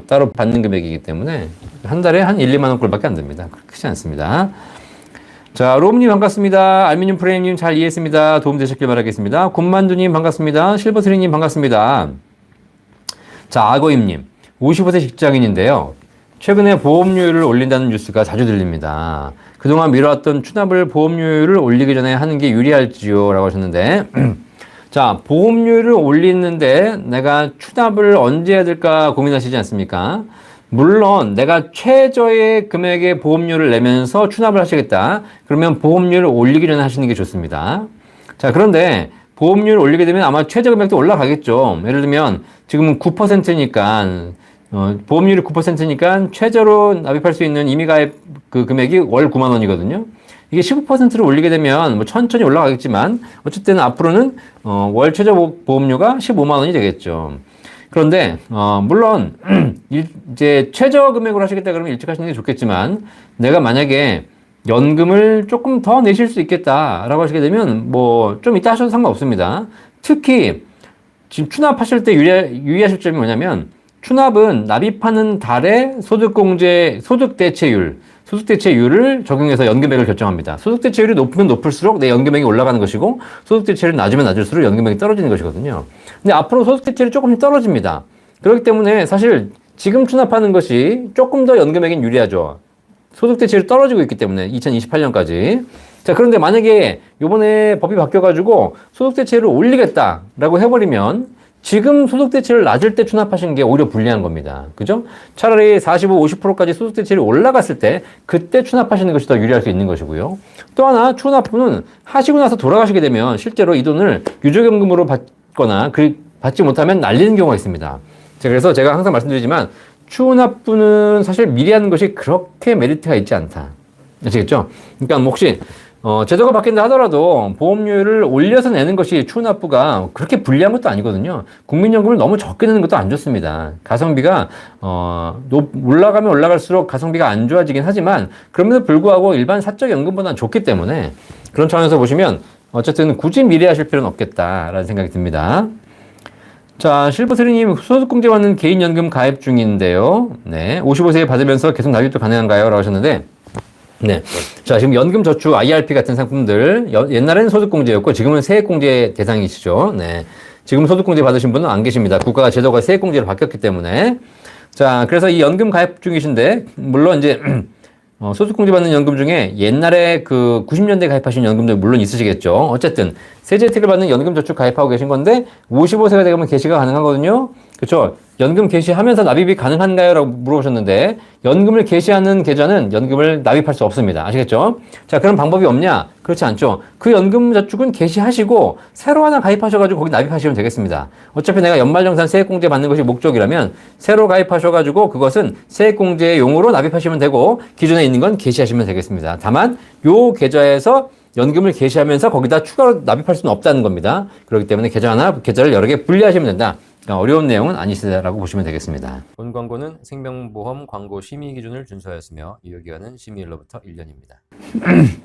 따로 받는 금액이기 때문에 한 달에 한 1, 2만 원꼴밖에 안 됩니다. 크지 않습니다. 자, 롬님 반갑습니다. 알미늄 프레임님 잘 이해했습니다. 도움되셨길 바라겠습니다. 곰만두님 반갑습니다. 실버트리님 반갑습니다. 자, 아거임님 55세 직장인인데요. 최근에 보험료율을 올린다는 뉴스가 자주 들립니다. 그동안 미뤄왔던 추납을 보험료율을 올리기 전에 하는 게 유리할지요? 라고 하셨는데 자, 보험료율을 올리는데 내가 추납을 언제 해야 될까 고민하시지 않습니까? 물론 내가 최저의 금액의 보험료를 내면서 추납을 하시겠다. 그러면 보험료를 올리기 전에 하시는 게 좋습니다. 자, 그런데 보험료를 올리게 되면 아마 최저 금액도 올라가겠죠. 예를 들면 지금은 9%니까 보험료율이 9%니까 최저로 납입할 수 있는 임의가입 그 금액이 월 9만 원이거든요. 이게 15%를 올리게 되면 뭐 천천히 올라가겠지만 어쨌든 앞으로는 월 최저 보험료가 15만 원이 되겠죠. 그런데 물론 이제 최저 금액으로 하시겠다 그러면 일찍 하시는 게 좋겠지만 내가 만약에 연금을 조금 더 내실 수 있겠다라고 하시게 되면 뭐 좀 이따 하셔도 상관없습니다. 특히 지금 추납하실 때 유의하실 점이 뭐냐면 추납은 납입하는 달에 소득대체율을 적용해서 연금액을 결정합니다. 소득대체율이 높으면 높을수록 내 연금액이 올라가는 것이고 소득대체율이 낮으면 낮을수록 연금액이 떨어지는 것이거든요. 근데 앞으로 소득대체율이 조금씩 떨어집니다. 그렇기 때문에 사실 지금 추납하는 것이 조금 더 연금액엔 유리하죠. 소득대체율이 떨어지고 있기 때문에 2028년까지. 자, 그런데 만약에 요번에 법이 바뀌어가지고 소득대체율을 올리겠다라고 해버리면 지금 소득대체율 낮을 때 추납하시는 게 오히려 불리한 겁니다. 그죠? 차라리 45, 50%까지 소득대체율이 올라갔을 때 그때 추납하시는 것이 더 유리할 수 있는 것이고요. 또 하나 추납분은 하시고 나서 돌아가시게 되면 실제로 이 돈을 유족연금으로 받거나 받지 못하면 날리는 경우가 있습니다. 그래서 제가 항상 말씀드리지만 추납분은 사실 미리 하는 것이 그렇게 메리트가 있지 않다. 아시겠죠? 그러니까 혹시 제도가 바뀐다 하더라도 보험료율을 올려서 내는 것이 추납부가 그렇게 불리한 것도 아니거든요. 국민연금을 너무 적게 내는 것도 안 좋습니다. 가성비가 올라가면 올라갈수록 가성비가 안 좋아지긴 하지만 그럼에도 불구하고 일반 사적연금보다는 좋기 때문에 그런 차원에서 보시면 어쨌든 굳이 미리 하실 필요는 없겠다라는 생각이 듭니다. 자, 실버트리님 소득공제 받는 개인연금 가입 중인데요. 네, 55세에 받으면서 계속 납입도 가능한가요? 라고 하셨는데 네. 자, 지금 연금저축 IRP 같은 상품들, 옛날에는 소득공제였고, 지금은 세액공제 대상이시죠. 네. 지금 소득공제 받으신 분은 안 계십니다. 국가가 제도가 세액공제로 바뀌었기 때문에. 자, 그래서 이 연금 가입 중이신데, 물론 이제, 소득공제 받는 연금 중에 옛날에 그 90년대 가입하신 연금들 물론 있으시겠죠. 어쨌든, 세제 혜택을 받는 연금저축 가입하고 계신 건데, 55세가 되면 개시가 가능하거든요. 그렇죠? 연금 개시하면서 납입이 가능한가요? 라고 물어보셨는데 연금을 개시하는 계좌는 연금을 납입할 수 없습니다. 아시겠죠? 자, 그런 방법이 없냐? 그렇지 않죠. 그 연금저축은 개시하시고 새로 하나 가입하셔가지고 거기 납입하시면 되겠습니다. 어차피 내가 연말정산 세액공제 받는 것이 목적이라면 새로 가입하셔가지고 그것은 세액공제용으로 납입하시면 되고 기존에 있는 건 개시하시면 되겠습니다. 다만 요 계좌에서 연금을 개시하면서 거기다 추가로 납입할 수는 없다는 겁니다. 그렇기 때문에 계좌를 여러 개 분리하시면 된다. 어려운 내용은 아니시다라고 보시면 되겠습니다. 본 광고는 생명보험 광고 심의 기준을 준수하였으며 유효기간은 심의일로부터 1년입니다.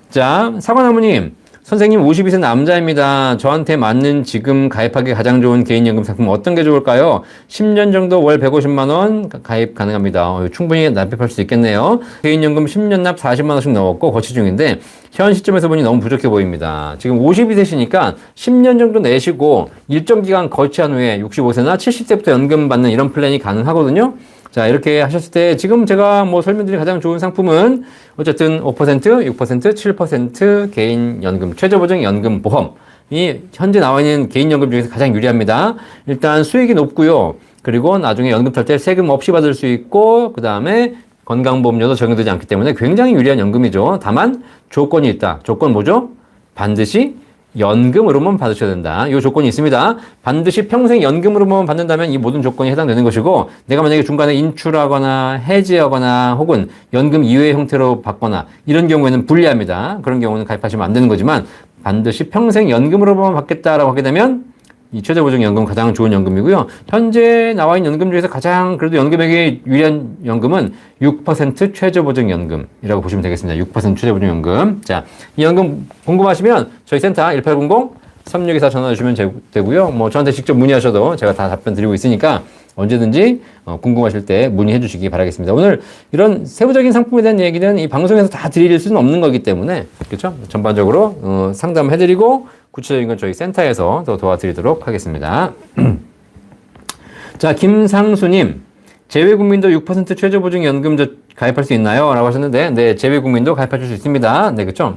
자, 사과나무님. 선생님 52세 남자입니다. 저한테 맞는 지금 가입하기 가장 좋은 개인연금 상품 어떤 게 좋을까요? 10년 정도 월 150만 원 가입 가능합니다. 충분히 납입할 수 있겠네요. 개인연금 10년 납 40만 원씩 넣었고 거치 중인데 현 시점에서 보니 너무 부족해 보입니다. 지금 52세시니까 10년 정도 내시고 일정 기간 거치한 후에 65세나 70세부터 연금 받는 이런 플랜이 가능하거든요. 자, 이렇게 하셨을 때 지금 제가 뭐 설명드린 가장 좋은 상품은 어쨌든 5%, 6%, 7% 개인연금, 최저보증연금 보험이 현재 나와 있는 개인연금 중에서 가장 유리합니다. 일단 수익이 높고요. 그리고 나중에 연금 탈 때 세금 없이 받을 수 있고 그 다음에 건강보험료도 적용되지 않기 때문에 굉장히 유리한 연금이죠. 다만 조건이 있다. 조건 뭐죠? 반드시 연금으로만 받으셔야 된다. 이 조건이 있습니다. 반드시 평생 연금으로만 받는다면 이 모든 조건이 해당되는 것이고, 내가 만약에 중간에 인출하거나 해지하거나 혹은 연금 이외의 형태로 받거나 이런 경우에는 불리합니다. 그런 경우는 가입하시면 안 되는 거지만, 반드시 평생 연금으로만 받겠다라고 하게 되면 이 최저보증연금 가장 좋은 연금이고요. 현재 나와 있는 연금 중에서 가장 그래도 연금액이 유리한 연금은 6% 최저보증연금이라고 보시면 되겠습니다. 6% 최저보증연금. 자, 이 연금 궁금하시면 저희 센터 1800-3624 전화 주시면 되고요. 뭐 저한테 직접 문의하셔도 제가 다 답변 드리고 있으니까 언제든지 궁금하실 때 문의해 주시기 바라겠습니다. 오늘 이런 세부적인 상품에 대한 얘기는 이 방송에서 다 드릴 수는 없는 거기 때문에 그렇죠? 전반적으로 상담해 드리고 구체적인 건 저희 센터에서 더 도와드리도록 하겠습니다. 자, 김상수님, 재외국민도 6% 최저보증연금 가입할 수 있나요? 라고 하셨는데, 네, 재외국민도 가입하실 수 있습니다. 네, 그쵸?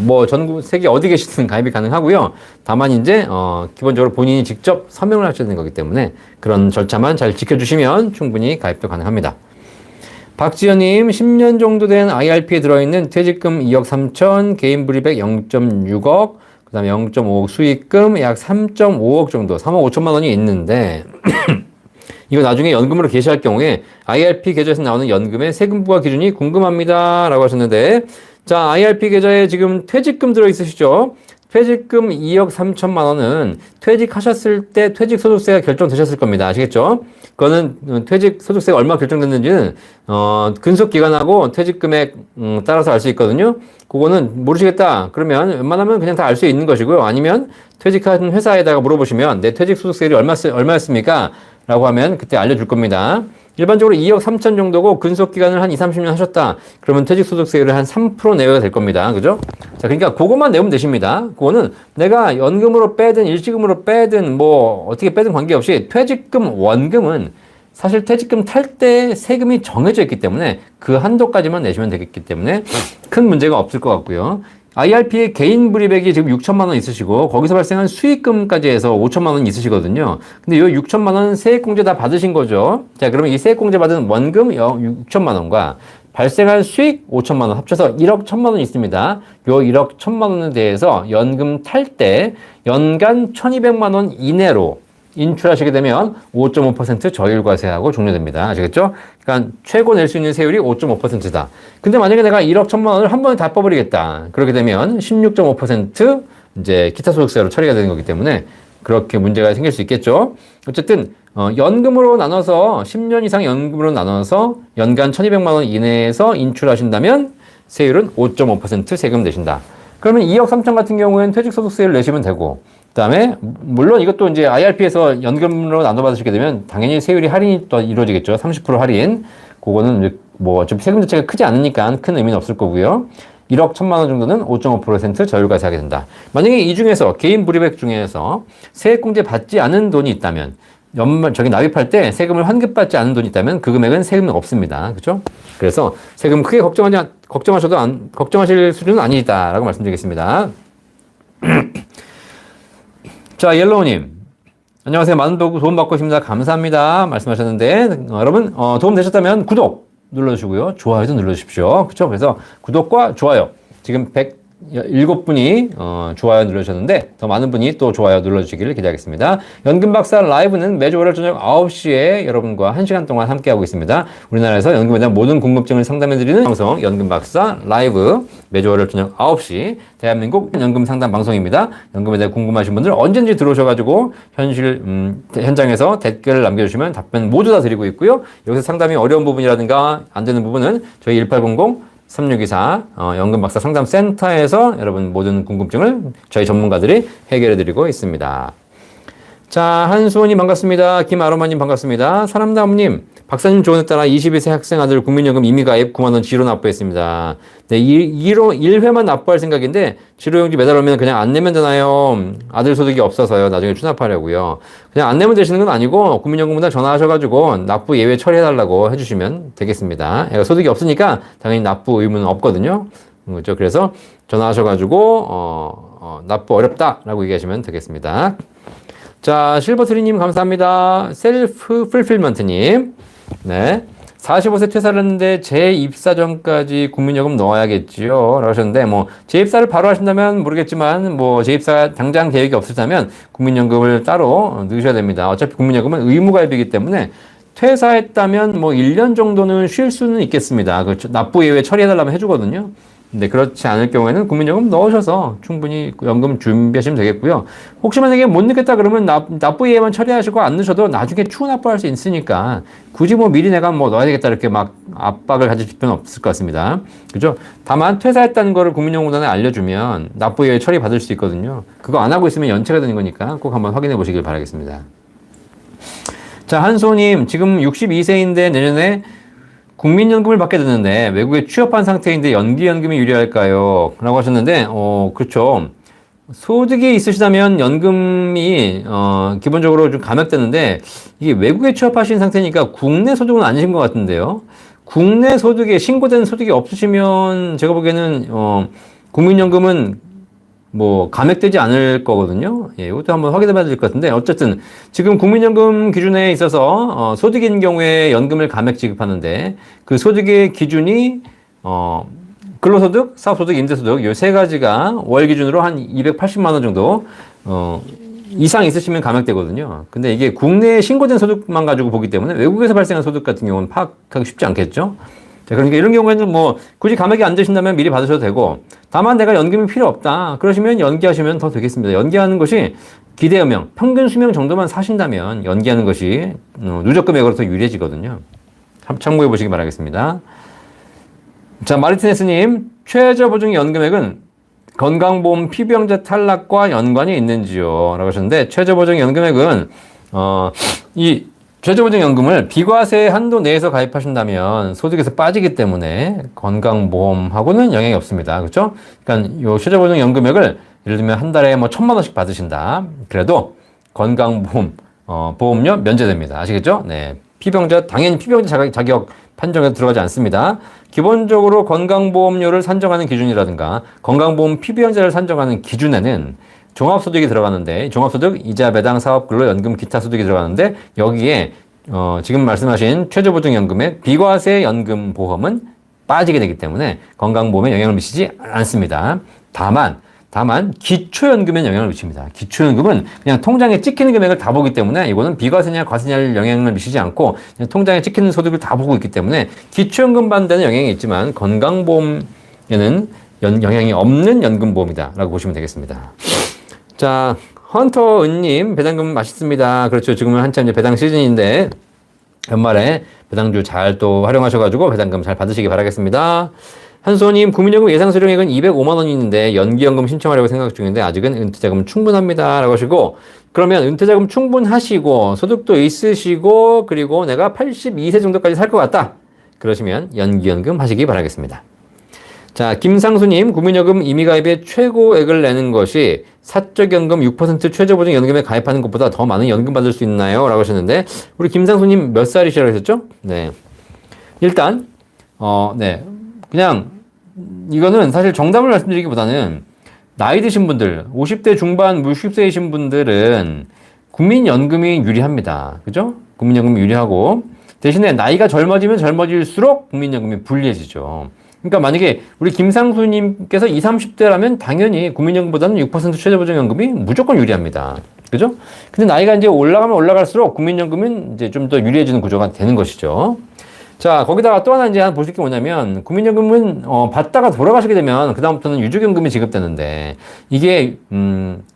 뭐, 전국, 세계 어디 계시든 가입이 가능하고요. 다만, 이제, 기본적으로 본인이 직접 서명을 하셔야 되는 거기 때문에 그런 절차만 잘 지켜주시면 충분히 가입도 가능합니다. 박지연님, 10년 정도 된 IRP에 들어있는 퇴직금 2억 3천, 개인 불이백 0.6억, 그 다음에 0.5억 수익금 약 3.5억 정도, 3억 5천만 원이 있는데, 이거 나중에 연금으로 개시할 경우에 IRP 계좌에서 나오는 연금의 세금 부과 기준이 궁금합니다. 라고 하셨는데, 자, IRP 계좌에 지금 퇴직금 들어있으시죠? 퇴직금 2억 3천만 원은 퇴직하셨을 때 퇴직소득세가 결정되셨을 겁니다. 아시겠죠? 그거는 퇴직소득세가 얼마 결정됐는지는 근속기간하고 퇴직금액 따라서 알 수 있거든요. 그거는 모르시겠다. 그러면 웬만하면 그냥 다 알 수 있는 것이고요. 아니면 퇴직한 회사에다가 물어보시면 내 퇴직소득세율이 얼마였습니까? 라고 하면 그때 알려줄 겁니다. 일반적으로 2억 3천 정도고 근속기간을 한 2, 30년 하셨다. 그러면 퇴직소득세율이 한 3% 내외가 될 겁니다. 그죠? 자, 그러니까 그것만 내면 되십니다. 그거는 내가 연금으로 빼든 일시금으로 빼든 뭐 어떻게 빼든 관계없이 퇴직금 원금은 사실 퇴직금 탈 때 세금이 정해져 있기 때문에 그 한도까지만 내시면 되겠기 때문에 큰 문제가 없을 것 같고요. IRP의 개인 불이백이 지금 6천만 원 있으시고 거기서 발생한 수익금까지 해서 5천만 원 있으시거든요. 근데 이 6천만 원 세액공제 다 받으신 거죠. 자, 그러면 이 세액공제 받은 원금 6천만 원과 발생한 수익 5천만 원 합쳐서 1억 1천만 원 있습니다. 요 1억 1천만 원에 대해서 연금 탈 때 연간 1,200만 원 이내로 인출하시게 되면 5.5% 저율과세하고 종료됩니다. 아시겠죠? 그러니까 최고 낼 수 있는 세율이 5.5%다. 근데 만약에 내가 1억 1천만 원을 한 번에 다 뽑아버리겠다. 그렇게 되면 16.5% 이제 기타 소득세로 처리가 되는 거기 때문에 그렇게 문제가 생길 수 있겠죠. 어쨌든 연금으로 나눠서 10년 이상 연금으로 나눠서 연간 1,200만 원 이내에서 인출하신다면 세율은 5.5% 세금 내신다. 그러면 2억 3천 같은 경우에는 퇴직소득세를 내시면 되고, 그 다음에, 물론 이것도 이제 IRP에서 연금으로 나눠 받으시게 되면 당연히 세율이 할인이 또 이루어지겠죠. 30% 할인. 그거는 이제 뭐 어차피 세금 자체가 크지 않으니까 큰 의미는 없을 거고요. 1억 1천만 원 정도는 5.5% 저율과세 하게 된다. 만약에 이 중에서 개인 불이백 중에서 세액공제 받지 않은 돈이 있다면, 저기 납입할 때 세금을 환급받지 않은 돈이 있다면 그 금액은 세금이 없습니다. 그렇죠? 그래서 세금 크게 걱정하실 수준은 아니다라고 말씀드리겠습니다. 자, 옐로우님. 안녕하세요. 많은 도움 받고 있습니다. 감사합니다. 말씀하셨는데, 여러분, 도움 되셨다면 구독 눌러주시고요. 좋아요도 눌러주십시오. 그쵸? 그래서 구독과 좋아요. 지금 107분이, 좋아요 눌러주셨는데, 더 많은 분이 또 좋아요 눌러주시기를 기대하겠습니다. 연금박사 라이브는 매주 월요일 저녁 9시에 여러분과 1시간 동안 함께하고 있습니다. 우리나라에서 연금에 대한 모든 궁금증을 상담해드리는 방송, 연금박사 라이브. 매주 월요일 저녁 9시. 대한민국 연금 상담 방송입니다. 연금에 대해 궁금하신 분들 언제든지 들어오셔가지고 현장에서 댓글을 남겨주시면 답변 모두 다 드리고 있고요. 여기서 상담이 어려운 부분이라든가 안 되는 부분은 저희 1800-3624 연금박사 상담센터에서 여러분 모든 궁금증을 저희 전문가들이 해결해드리고 있습니다. 자, 한수원님 반갑습니다. 김아로마님 반갑습니다. 사람다움님, 박사님 조언에 따라 22세 학생 아들 국민연금 임의가입 9만원 지로 납부했습니다. 네, 1회만 납부할 생각인데 지로용지 매달 오면 그냥 안 내면 되나요? 아들 소득이 없어서요. 나중에 추납하려고요. 그냥 안 내면 되시는 건 아니고 국민연금보다 전화하셔가지고 납부 예외 처리해달라고 해주시면 되겠습니다. 애가 소득이 없으니까 당연히 납부 의무는 없거든요. 그렇죠? 그래서 전화하셔가지고 납부 어렵다라고 얘기하시면 되겠습니다. 자, 실버트리님 감사합니다. 셀프 풀필먼트님. 네. 45세 퇴사를 했는데 재입사 전까지 국민연금 넣어야겠지요. 라고 하셨는데, 뭐, 재입사를 바로 하신다면 모르겠지만, 뭐, 재입사 당장 계획이 없으시다면 국민연금을 따로 넣으셔야 됩니다. 어차피 국민연금은 의무가입이기 때문에 퇴사했다면 뭐 1년 정도는 쉴 수는 있겠습니다. 그 납부 예외 처리해달라면 해주거든요. 근데 그렇지 않을 경우에는 국민연금 넣으셔서 충분히 연금 준비하시면 되겠고요. 혹시 만약에 못 넣겠다 그러면 납부 예외만 처리하시고 안 넣으셔도 나중에 추후 납부할 수 있으니까 굳이 뭐 미리 내가 뭐 넣어야 되겠다 이렇게 막 압박을 가질 필요는 없을 것 같습니다. 그죠? 다만 퇴사했다는 거를 국민연금공단에 알려주면 납부 예외 처리 받을 수 있거든요. 그거 안 하고 있으면 연체가 되는 거니까 꼭 한번 확인해 보시길 바라겠습니다. 자, 한소님, 지금 62세인데 내년에 국민연금을 받게 되는데 외국에 취업한 상태인데 연기연금이 유리할까요? 라고 하셨는데, 그렇죠. 소득이 있으시다면 연금이, 기본적으로 좀 감액되는데, 이게 외국에 취업하신 상태니까 국내 소득은 아니신 것 같은데요. 국내 소득에, 신고된 소득이 없으시면 제가 보기에는, 국민연금은 뭐 감액되지 않을 거거든요. 예, 이것도 한번 확인해 봐야 될 것 같은데 어쨌든 지금 국민연금 기준에 있어서 소득인 경우에 연금을 감액 지급하는데 그 소득의 기준이 근로소득, 사업소득, 임대소득 이 세 가지가 월 기준으로 한 280만 원 정도 이상 있으시면 감액되거든요. 근데 이게 국내에 신고된 소득만 가지고 보기 때문에 외국에서 발생한 소득 같은 경우는 파악하기 쉽지 않겠죠. 자, 그러니까 이런 경우에는 뭐 굳이 감액이 안 되신다면 미리 받으셔도 되고 다만 내가 연금이 필요 없다 그러시면 연기하시면 더 되겠습니다. 연기하는 것이 기대금형, 평균 수명 정도만 사신다면 연기하는 것이 누적 금액으로 더 유리해지거든요. 참고해 보시기 바라겠습니다. 자, 마르티네스님, 최저 보증 연금액은 건강보험 피부양자 탈락과 연관이 있는지요? 라고 하셨는데 최저 보증 연금액은 이 최저보증연금을 비과세 한도 내에서 가입하신다면 소득에서 빠지기 때문에 건강보험하고는 영향이 없습니다. 그렇죠? 그러니까 요 최저보증연금액을 예를 들면 한 달에 뭐 1,000만 원씩 받으신다. 그래도 건강보험 보험료 면제됩니다. 아시겠죠? 네. 당연히 피병자 자격 판정에 들어가지 않습니다. 기본적으로 건강보험료를 산정하는 기준이라든가 건강보험 피부양자를 산정하는 기준에는 종합소득이 들어가는데 종합소득, 이자, 배당, 사업근로, 연금, 기타 소득이 들어가는데 여기에 지금 말씀하신 최저보증연금의 비과세 연금보험은 빠지게 되기 때문에 건강보험에 영향을 미치지 않습니다. 다만 기초연금엔 영향을 미칩니다. 기초연금은 그냥 통장에 찍히는 금액을 다 보기 때문에 이거는 비과세냐 과세냐를 영향을 미치지 않고 그냥 통장에 찍히는 소득을 다 보고 있기 때문에 기초연금 받는 데는 영향이 있지만 건강보험에는 영향이 없는 연금보험이다라고 보시면 되겠습니다. 자, 헌터 은님, 배당금 맛있습니다. 그렇죠. 지금은 한참 이제 배당 시즌인데, 연말에 배당주 잘 또 활용하셔가지고 배당금 잘 받으시기 바라겠습니다. 한소님, 국민연금 예상 수령액은 205만 원이 있는데, 연기연금 신청하려고 생각 중인데, 아직은 은퇴자금 충분합니다. 라고 하시고, 그러면 은퇴자금 충분하시고, 소득도 있으시고, 그리고 내가 82세 정도까지 살 것 같다. 그러시면 연기연금 하시기 바라겠습니다. 자, 김상수님, 국민연금 임의가입의 최고액을 내는 것이 사적연금 6% 최저보증연금에 가입하는 것보다 더 많은 연금 받을 수 있나요? 라고 하셨는데, 우리 김상수님 몇 살이시라고 하셨죠? 네. 일단, 네. 그냥, 이거는 사실 정답을 말씀드리기보다는 나이 드신 분들, 50대 중반, 60세이신 분들은 국민연금이 유리합니다. 그죠? 국민연금이 유리하고, 대신에 나이가 젊어지면 젊어질수록 국민연금이 불리해지죠. 그러니까 만약에 우리 김상수님께서 20, 30대라면 당연히 국민연금보다는 6% 최저보증연금이 무조건 유리합니다. 그죠? 근데 나이가 이제 올라가면 올라갈수록 국민연금은 이제 좀 더 유리해지는 구조가 되는 것이죠. 자, 거기다가 또 하나 이제 보실 게 뭐냐면, 국민연금은, 받다가 돌아가시게 되면, 그다음부터는 유족연금이 지급되는데, 이게,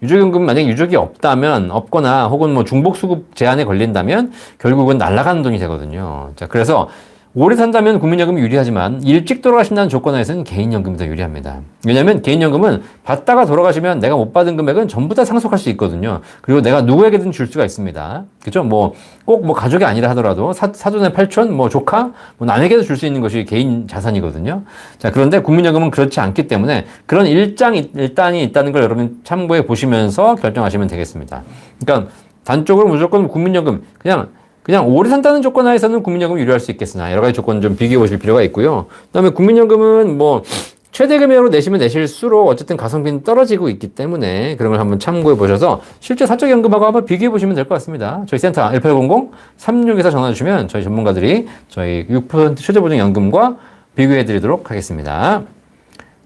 유족연금 만약에 유족이 없거나, 혹은 뭐 중복수급 제한에 걸린다면, 결국은 날아가는 돈이 되거든요. 자, 그래서, 오래 산다면 국민연금이 유리하지만 일찍 돌아가신다는 조건하에서는 개인연금이 더 유리합니다. 왜냐하면 개인연금은 받다가 돌아가시면 내가 못 받은 금액은 전부 다 상속할 수 있거든요. 그리고 내가 누구에게든 줄 수가 있습니다. 그죠? 꼭 가족이 아니라 하더라도 사돈의 팔촌, 조카, 남에게도 줄 수 있는 것이 개인 자산이거든요. 자, 그런데 국민연금은 그렇지 않기 때문에 그런 일단이 있다는 걸 여러분 참고해 보시면서 결정하시면 되겠습니다. 그러니까 단적으로 무조건 국민연금 그냥 오래 산다는 조건 하에서는 국민연금이 유리할 수 있겠으나 여러 가지 조건 좀 비교해 보실 필요가 있고요. 그다음에 국민연금은 최대 금액으로 내시면 내실수록 어쨌든 가성비는 떨어지고 있기 때문에 그런 걸 한번 참고해 보셔서 실제 사적연금하고 한번 비교해 보시면 될 것 같습니다. 저희 센터 1800-3624 전화 주시면 저희 전문가들이 저희 6% 최저보증연금과 비교해 드리도록 하겠습니다.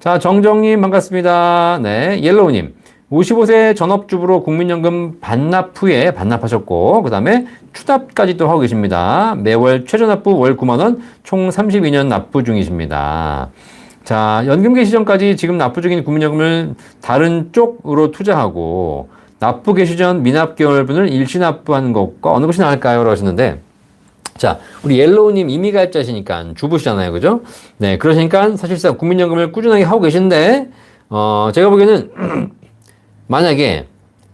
자, 정정님 반갑습니다. 네, 옐로우님. 55세 전업주부로 국민연금 반납 후에 반납하셨고, 그 다음에 추납까지 또 하고 계십니다. 매월 최저납부 월 9만원, 총 32년 납부 중이십니다. 자, 연금개 시전까지 지금 납부 중인 국민연금을 다른 쪽으로 투자하고, 납부 개시 전 미납 개월분을 일시 납부하는 것과 어느 것이 나을까요? 라고 하셨는데, 자, 우리 옐로우님 임의가입자시니까 주부시잖아요. 그죠? 네, 그러시니까 사실상 국민연금을 꾸준하게 하고 계신데, 제가 보기에는, 만약에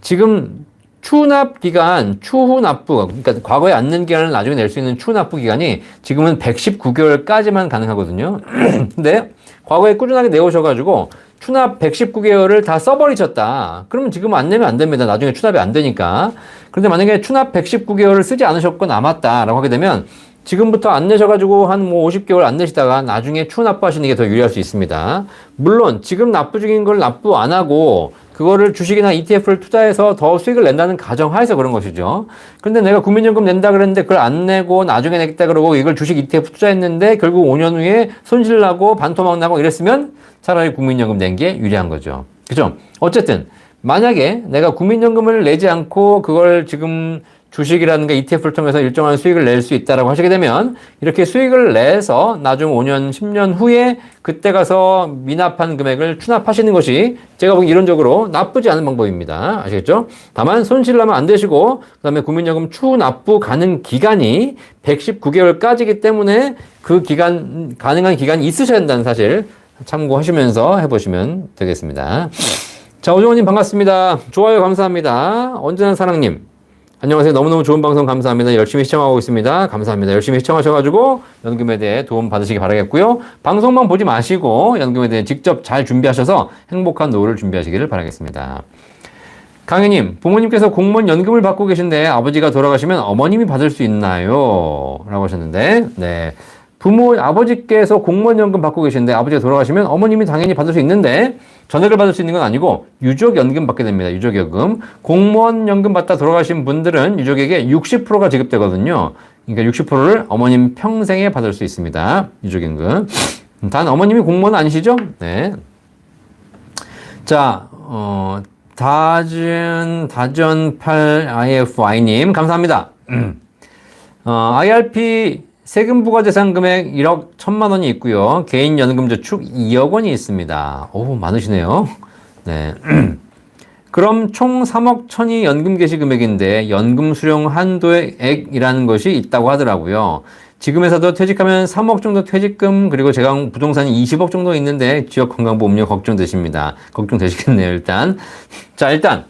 지금 추납 기간, 추후 납부, 그러니까 과거에 앉는 기간을 나중에 낼 수 있는 추후 납부 기간이 지금은 119개월까지만 가능하거든요. 근데 과거에 꾸준하게 내오셔가지고 추납 119개월을 다 써버리셨다. 그러면 지금 안 내면 안 됩니다. 나중에 추납이 안 되니까. 그런데 만약에 추납 119개월을 쓰지 않으셨고 남았다라고 하게 되면 지금부터 안 내셔가지고 한 뭐 50개월 안 내시다가 나중에 추후 납부하시는 게 더 유리할 수 있습니다. 물론 지금 납부 중인 걸 납부 안 하고 그거를 주식이나 ETF를 투자해서 더 수익을 낸다는 가정하에서 그런 것이죠. 근데 내가 국민연금 낸다 그랬는데 그걸 안 내고 나중에 내겠다 그러고 이걸 주식 ETF 투자했는데 결국 5년 후에 손실 나고 반토막 나고 이랬으면 차라리 국민연금 낸 게 유리한 거죠. 그죠? 어쨌든 만약에 내가 국민연금을 내지 않고 그걸 지금 주식이라든가 ETF를 통해서 일정한 수익을 낼 수 있다라고 하시게 되면 이렇게 수익을 내서 나중 5년, 10년 후에 그때 가서 미납한 금액을 추납하시는 것이 제가 보기 이론적으로 나쁘지 않은 방법입니다. 아시겠죠? 다만 손실 나면 안 되시고 그다음에 국민연금 추후 납부 가능 기간이 119개월까지이기 때문에 그 기간 가능한 기간이 있으셔야 한다는 사실 참고하시면서 해보시면 되겠습니다. 자, 오정원님 반갑습니다. 좋아요 감사합니다. 언제나 사랑님. 안녕하세요. 너무너무 좋은 방송 감사합니다. 열심히 시청하고 있습니다. 감사합니다. 열심히 시청하셔가지고 연금에 대해 도움 받으시기 바라겠고요. 방송만 보지 마시고 연금에 대해 직접 잘 준비하셔서 행복한 노후를 준비하시기를 바라겠습니다. 강혜님, 부모님께서 공무원 연금을 받고 계신데 아버지가 돌아가시면 어머님이 받을 수 있나요? 라고 하셨는데, 네. 아버지께서 공무원 연금 받고 계신데 아버지가 돌아가시면 어머님이 당연히 받을 수 있는데 전액을 받을 수 있는 건 아니고 유족연금 받게 됩니다. 유족연금. 공무원 연금 받다 돌아가신 분들은 유족에게 60%가 지급되거든요. 그러니까 60%를 어머님 평생에 받을 수 있습니다. 유족연금. 단 어머님이 공무원 아니시죠? 네. 자, 다전8IFI님 감사합니다. IRP 세금 부과재산 금액 1억 1천만 원이 있고요. 개인 연금 저축 2억 원이 있습니다. 오, 많으시네요. 네. 그럼 총 3억 1천이 연금 개시 금액인데 연금 수령 한도액이라는 것이 있다고 하더라고요. 지금에서도 퇴직하면 3억 정도 퇴직금 그리고 제가 부동산이 20억 정도 있는데 지역건강보험료 걱정되십니다. 걱정되시겠네요, 일단. 자, 일단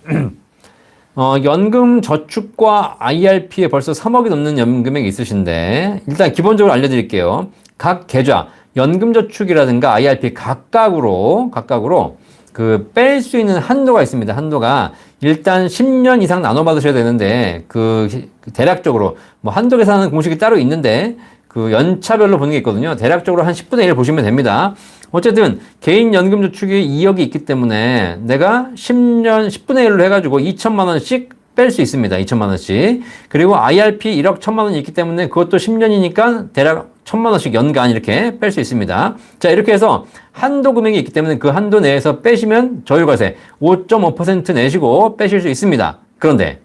연금 저축과 IRP에 벌써 3억이 넘는 연금액이 있으신데 일단 기본적으로 알려드릴게요. 각 계좌 연금 저축이라든가 IRP 각각으로 그 뺄 수 있는 한도가 있습니다. 한도가 일단 10년 이상 나눠 받으셔야 되는데 그 대략적으로 뭐 한도 계산하는 공식이 따로 있는데 그 연차별로 보는 게 있거든요. 대략적으로 한 10분의 1을 보시면 됩니다. 어쨌든 개인 연금 저축이 2억이 있기 때문에 내가 10년 10분의 1로 해가지고 2천만 원씩 뺄 수 있습니다. 2천만 원씩. 그리고 IRP 1억 1천만 원이 있기 때문에 그것도 10년이니까 대략 1천만 원씩 연간 이렇게 뺄 수 있습니다. 자, 이렇게 해서 한도 금액이 있기 때문에 그 한도 내에서 빼시면 저율과세 5.5% 내시고 빼실 수 있습니다. 그런데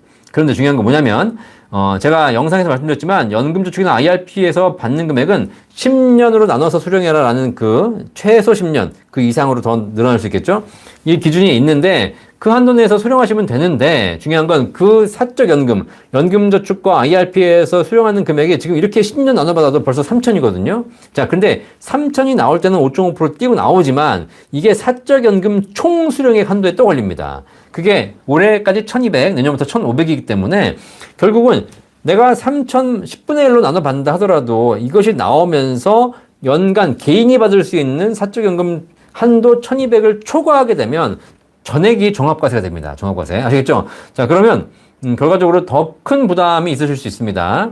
중요한 건 뭐냐면 제가 영상에서 말씀드렸지만 연금저축이나 IRP에서 받는 금액은 10년으로 나눠서 수령해라 라는 그 최소 10년 그 이상으로 더 늘어날 수 있겠죠. 이 기준이 있는데 그 한도 내에서 수령하시면 되는데 중요한 건 그 사적 연금저축과 IRP에서 수령하는 금액이 지금 이렇게 10년 나눠받아도 벌써 3천이거든요. 자, 근데 3천이 나올 때는 5.5% 띄고 나오지만 이게 사적 연금 총 수령액 한도에 또 걸립니다. 그게 올해까지 1200, 내년부터 1500이기 때문에 결국은 내가 3천 10분의 1로 나눠 받는다 하더라도 이것이 나오면서 연간 개인이 받을 수 있는 사적연금 한도 1200을 초과하게 되면 전액이 종합과세가 됩니다. 종합과세. 아시겠죠? 자, 그러면 결과적으로 더 큰 부담이 있으실 수 있습니다.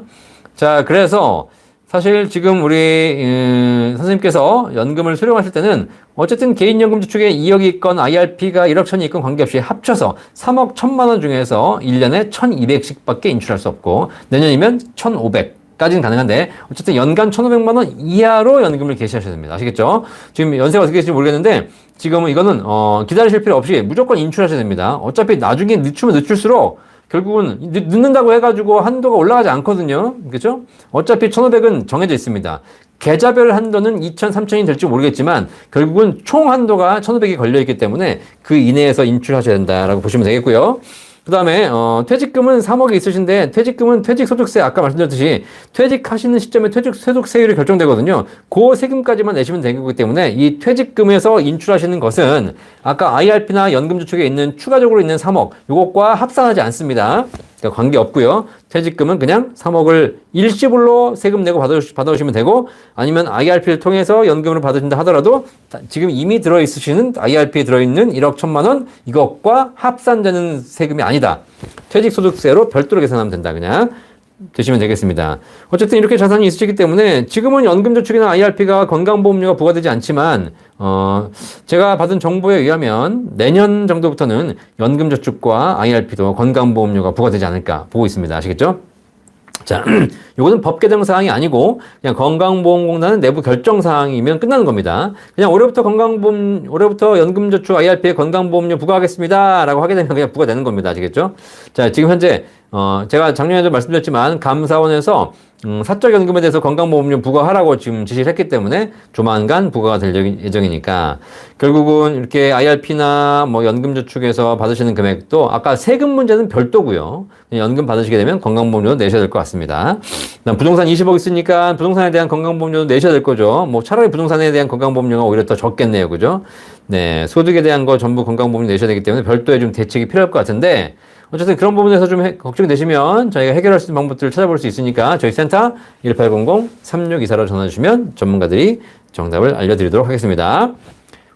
자, 그래서 사실 지금 우리 선생님께서 연금을 수령하실 때는 어쨌든 개인연금 저축에 2억이 있건 IRP가 1억 1천이 있건 관계없이 합쳐서 3억 1천만 원 중에서 1년에 1,200씩밖에 인출할 수 없고 내년이면 1,500까지는 가능한데 어쨌든 연간 1,500만 원 이하로 연금을 개시하셔야 됩니다. 아시겠죠? 지금 연세가 어떻게 될지 모르겠는데 지금은 이거는 기다리실 필요 없이 무조건 인출하셔야 됩니다. 어차피 나중에 늦추면 늦출수록 결국은 늦는다고 해가지고 한도가 올라가지 않거든요. 그렇죠? 어차피 1,500은 정해져 있습니다. 계좌별 한도는 2,000, 3,000이 될지 모르겠지만 결국은 총 한도가 1,500이 걸려있기 때문에 그 이내에서 인출하셔야 된다라고 보시면 되겠고요. 그 다음에 퇴직금은 3억이 있으신데 퇴직금은 퇴직소득세 아까 말씀드렸듯이 퇴직하시는 시점에 퇴직소득세율이 결정되거든요. 그 세금까지만 내시면 되는 거기 때문에 이 퇴직금에서 인출하시는 것은 아까 IRP나 연금저축에 있는 추가적으로 있는 3억 이것과 합산하지 않습니다. 그러니까 관계 없고요. 퇴직금은 그냥 3억을 일시불로 세금 내고 받아오시면 되고 아니면 IRP를 통해서 연금으로 받으신다 하더라도 지금 이미 들어있으시는 IRP에 들어있는 1억 1천만 원 이것과 합산되는 세금이 아니다. 퇴직소득세로 별도로 계산하면 된다. 그냥 되시면 되겠습니다. 어쨌든 이렇게 자산이 있으시기 때문에 지금은 연금저축이나 IRP가 건강보험료가 부과되지 않지만 제가 받은 정보에 의하면 내년 정도부터는 연금저축과 IRP도 건강보험료가 부과되지 않을까 보고 있습니다. 아시겠죠? 자, 요거는 법 개정 사항이 아니고 그냥 건강보험공단은 내부 결정 사항이면 끝나는 겁니다. 그냥 올해부터 연금저축 IRP에 건강보험료 부과하겠습니다라고 하게 되면 그냥 부과되는 겁니다. 아시겠죠? 자, 지금 현재 제가 작년에도 말씀드렸지만 감사원에서 사적연금에 대해서 건강보험료 부과하라고 지금 지시를 했기 때문에 조만간 부과가 될 예정이니까 결국은 이렇게 IRP나 뭐 연금저축에서 받으시는 금액도 아까 세금 문제는 별도고요. 연금 받으시게 되면 건강보험료 내셔야 될 것 같습니다. 그다음 부동산 20억 있으니까 부동산에 대한 건강보험료도 내셔야 될 거죠. 뭐 차라리 부동산에 대한 건강보험료가 오히려 더 적겠네요. 그죠? 네. 소득에 대한 거 전부 건강보험료 내셔야 되기 때문에 별도의 좀 대책이 필요할 것 같은데 어쨌든 그런 부분에서 좀 걱정이 되시면 저희가 해결할 수 있는 방법들을 찾아볼 수 있으니까 저희 센터 1800-3624로 전화 주시면 전문가들이 정답을 알려드리도록 하겠습니다.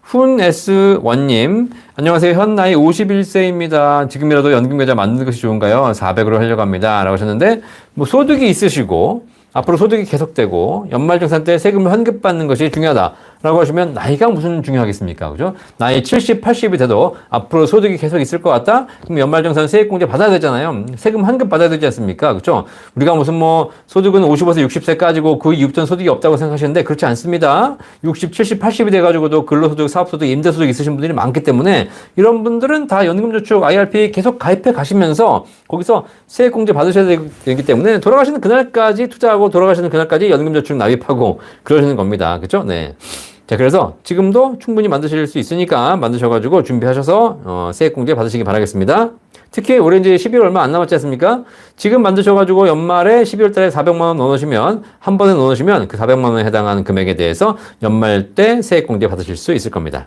훈S1님 안녕하세요. 현 나이 51세입니다. 지금이라도 연금계좌 만드는 것이 좋은가요? 400으로 하려고 합니다. 라고 하셨는데 뭐 소득이 있으시고 앞으로 소득이 계속되고 연말정산 때 세금을 환급받는 것이 중요하다라고 하시면 나이가 무슨 중요하겠습니까? 그죠? 나이 70, 80이 돼도 앞으로 소득이 계속 있을 것 같다? 그럼 연말정산 세액공제 받아야 되잖아요. 세금 환급 받아야 되지 않습니까? 그죠? 우리가 무슨 뭐 소득은 55세, 60세까지고 그 이후부터는 소득이 없다고 생각하시는데 그렇지 않습니다. 60, 70, 80이 돼가지고도 근로소득, 사업소득, 임대소득 있으신 분들이 많기 때문에 이런 분들은 다 연금저축 IRP 계속 가입해 가시면서 거기서 세액공제 받으셔야 되기 때문에 돌아가시는 그날까지 투자하고 돌아가시는 그날까지 연금저축 납입하고 그러시는 겁니다. 그렇죠? 네. 자, 그래서 지금도 충분히 만드실 수 있으니까 만드셔가지고 준비하셔서 세액공제 받으시기 바라겠습니다. 특히 올해 이제 12월 얼마 안 남았지 않습니까? 지금 만드셔가지고 연말에 12월 달에 400만 원 넣으시면 한 번에 넣으시면 그 400만 원에 해당하는 금액에 대해서 연말 때 세액공제 받으실 수 있을 겁니다.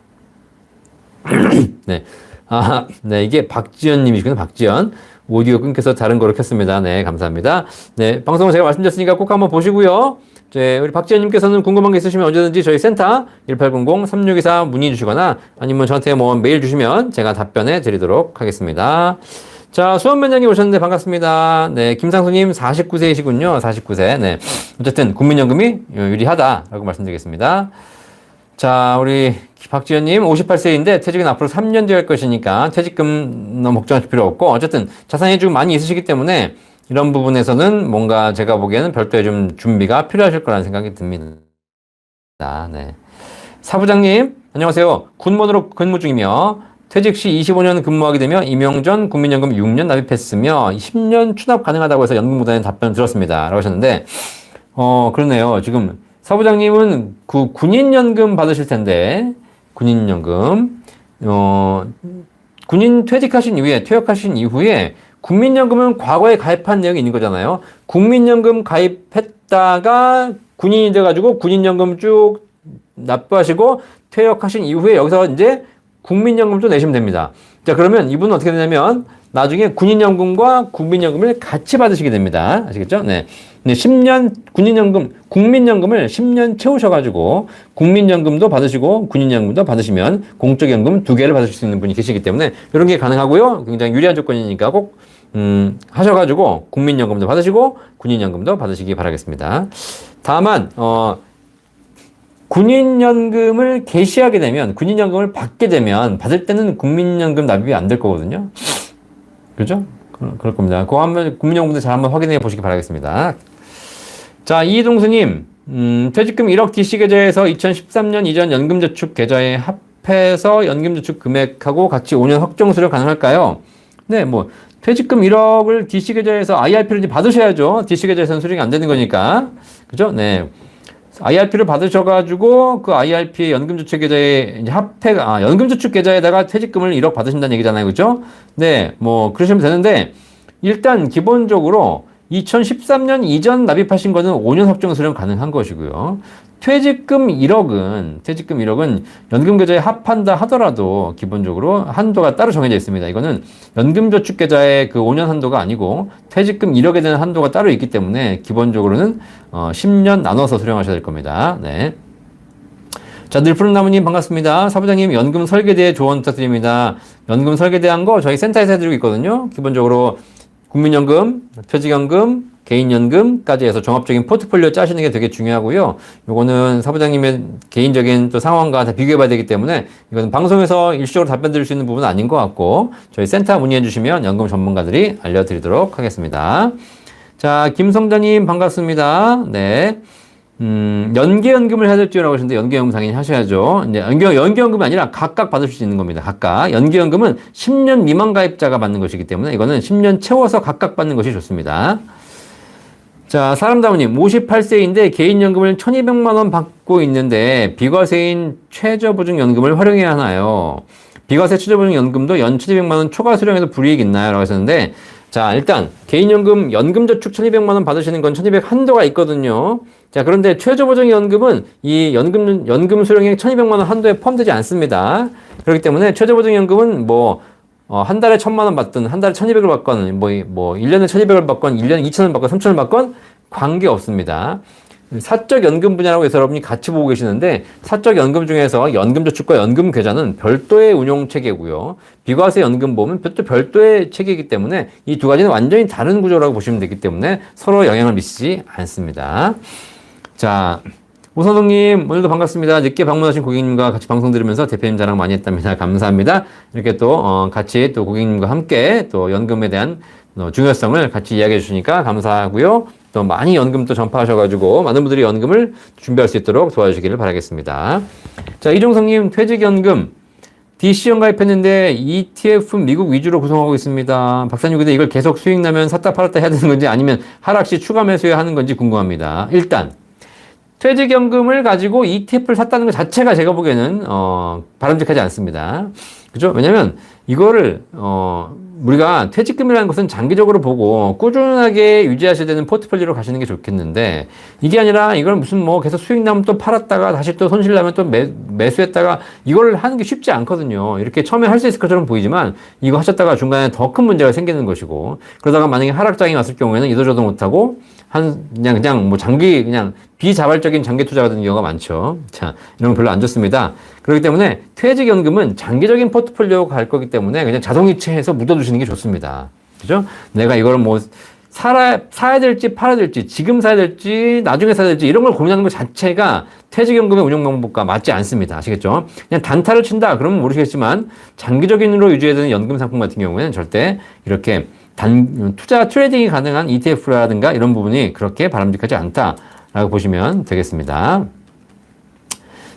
네. 아, 네. 이게 박지연 님이시군요. 박지연. 오디오 끊겨서 다른 거로 켰습니다. 네, 감사합니다. 네, 방송을 제가 말씀드렸으니까 꼭 한번 보시고요. 우리 박지현님께서는 궁금한 게 있으시면 언제든지 저희 센터 1800-3624 문의 주시거나 아니면 저한테 뭐 메일 주시면 제가 답변해 드리도록 하겠습니다. 자, 수원면장님 오셨는데 반갑습니다. 네, 김상수님 49세이시군요. 49세. 네. 어쨌든 국민연금이 유리하다라고 말씀드리겠습니다. 자, 우리 박지현님 58세인데 퇴직은 앞으로 3년 뒤에 할 것이니까 퇴직금 너무 걱정하실 필요 없고 어쨌든 자산이 좀 많이 있으시기 때문에 이런 부분에서는 뭔가 제가 보기에는 별도의 좀 준비가 필요하실 거라는 생각이 듭니다. 네. 사부장님 안녕하세요. 군무원으로 근무 중이며 퇴직 시 25년 근무하게 되며 임용 전 국민연금 6년 납입했으며 10년 추납 가능하다고 해서 연금공단에 답변을 들었습니다. 라고 하셨는데 그러네요. 지금 사부장님은 그 군인연금 받으실 텐데 군인연금 군인 퇴직하신 이후에 퇴역하신 이후에 국민연금은 과거에 가입한 내용이 있는 거잖아요. 국민연금 가입했다가 군인이 돼가지고 군인연금 쭉 납부하시고 퇴역하신 이후에 여기서 이제 국민연금 좀 내시면 됩니다. 자, 그러면 이분은 어떻게 되냐면 나중에 군인연금과 국민연금을 같이 받으시게 됩니다. 아시겠죠? 네. 네, 10년 국민연금을 10년 채우셔가지고 국민연금도 받으시고 군인연금도 받으시면 공적연금 2개를 받으실 수 있는 분이 계시기 때문에 이런 게 가능하고요. 굉장히 유리한 조건이니까 꼭 하셔가지고 국민연금도 받으시고 군인연금도 받으시기 바라겠습니다. 다만, 군인연금을 개시하게 되면, 군인연금을 받게 되면, 받을 때는 국민연금 납입이 안 될 거거든요. 그죠? 그럴 겁니다. 그거 한번, 국민연금도 잘 한번 확인해 보시기 바라겠습니다. 자, 이동수님, 퇴직금 1억 DC 계좌에서 2013년 이전 연금저축 계좌에 합해서 연금저축 금액하고 같이 5년 확정 수령 가능할까요? 네, 뭐, 퇴직금 1억을 DC 계좌에서 IRP를 받으셔야죠. DC 계좌에서는 수령이 안 되는 거니까. 그죠? 네. IRP를 받으셔가지고 그 IRP 연금저축 계좌에 이제 연금저축 계좌에다가 퇴직금을 1억 받으신다는 얘기잖아요. 그죠? 네, 뭐, 그러시면 되는데, 일단 기본적으로 2013년 이전 납입하신 거는 5년 확정 수령 가능한 것이고요. 퇴직금 1억은 연금 계좌에 합한다 하더라도 기본적으로 한도가 따로 정해져 있습니다. 이거는 연금저축 계좌의 그 5년 한도가 아니고 퇴직금 1억에 대한 한도가 따로 있기 때문에 기본적으로는 10년 나눠서 수령하셔야 될 겁니다. 네. 자, 늘푸른 나무님 반갑습니다. 사부장님 연금 설계대에 조언 부탁드립니다. 연금 설계대한 거 저희 센터에서 해드리고 있거든요. 기본적으로 국민연금, 퇴직연금, 개인연금까지 해서 종합적인 포트폴리오 짜시는 게 되게 중요하고요. 요거는 사부장님의 개인적인 또 상황과 다 비교해 봐야 되기 때문에 이거는 방송에서 일시적으로 답변 드릴 수 있는 부분은 아닌 것 같고 저희 센터 문의해 주시면 연금 전문가들이 알려드리도록 하겠습니다. 자, 김성자님 반갑습니다. 네. 연계연금을 해야 될지라고 하시는데 연계연금 당연히 하셔야죠. 이제 연계연금이 아니라 각각 받으실 수 있는 겁니다. 각각. 연계연금은 10년 미만 가입자가 받는 것이기 때문에 이거는 10년 채워서 각각 받는 것이 좋습니다. 자, 사람다우님 58세인데 개인연금을 1200만 원 받고 있는데 비과세인 최저보증연금을 활용해야 하나요? 비과세 최저보증연금도 연 1200만 원 초과 수령해서 불이익 있나요? 라고 하셨는데 자, 일단 개인연금 연금저축 1200만 원 받으시는 건 1200 한도가 있거든요. 자, 그런데 최저보증연금은 이 연금 수령액 1200만 원 한도에 포함되지 않습니다. 그렇기 때문에 최저보증연금은 한 달에 1000만 원 받든, 한 달에 1200을 받건, 1년에 1200을 받건, 1년에 2000을 받건, 3000을 받건, 관계 없습니다. 사적연금 분야라고 해서 여러분이 같이 보고 계시는데, 사적연금 중에서 연금저축과 연금계좌는 별도의 운용체계고요. 비과세 연금보험은 또 별도의 체계이기 때문에 이 두 가지는 완전히 다른 구조라고 보시면 되기 때문에 서로 영향을 미치지 않습니다. 자, 오선웅님, 오늘도 반갑습니다. 늦게 방문하신 고객님과 같이 방송 들으면서 대표님 자랑 많이 했답니다. 감사합니다. 이렇게 또, 같이 또 고객님과 함께 또 연금에 대한 중요성을 같이 이야기해 주시니까 감사하고요. 또 많이 연금 또 전파하셔가지고 많은 분들이 연금을 준비할 수 있도록 도와주시기를 바라겠습니다. 자, 이종성님, 퇴직연금. DC연 가입했는데 ETF 미국 위주로 구성하고 있습니다. 박사님, 근데 이걸 계속 수익 나면 샀다 팔았다 해야 되는 건지 아니면 하락 시 추가 매수해야 하는 건지 궁금합니다. 일단, 퇴직연금을 가지고 ETF를 샀다는 것 자체가 제가 보기에는 바람직하지 않습니다. 그죠? 왜냐면 이거를 우리가 퇴직금이라는 것은 장기적으로 보고 꾸준하게 유지하셔야 되는 포트폴리오로 가시는 게 좋겠는데 이게 아니라 이걸 무슨 계속 수익 나면 또 팔았다가 다시 또 손실 나면 또 매수했다가 이걸 하는 게 쉽지 않거든요. 이렇게 처음에 할 수 있을 것처럼 보이지만 이거 하셨다가 중간에 더 큰 문제가 생기는 것이고 그러다가 만약에 하락장이 왔을 경우에는 이도저도 못하고 그냥 장기 비자발적인 장기 투자가 되는 경우가 많죠. 자, 이런 건 별로 안 좋습니다. 그렇기 때문에 퇴직연금은 장기적인 포트폴리오가 갈 거기 때문에 그냥 자동이체해서 묻어두시는 게 좋습니다. 그죠? 내가 이걸 사야 될지 팔아야 될지 지금 사야 될지 나중에 사야 될지 이런 걸 고민하는 것 자체가 퇴직연금의 운용 방법과 맞지 않습니다. 아시겠죠? 그냥 단타를 친다 그러면 모르시겠지만 장기적인으로 유지해야 되는 연금 상품 같은 경우에는 절대 이렇게 투자 트레이딩이 가능한 ETF라든가 이런 부분이 그렇게 바람직하지 않다라고 보시면 되겠습니다.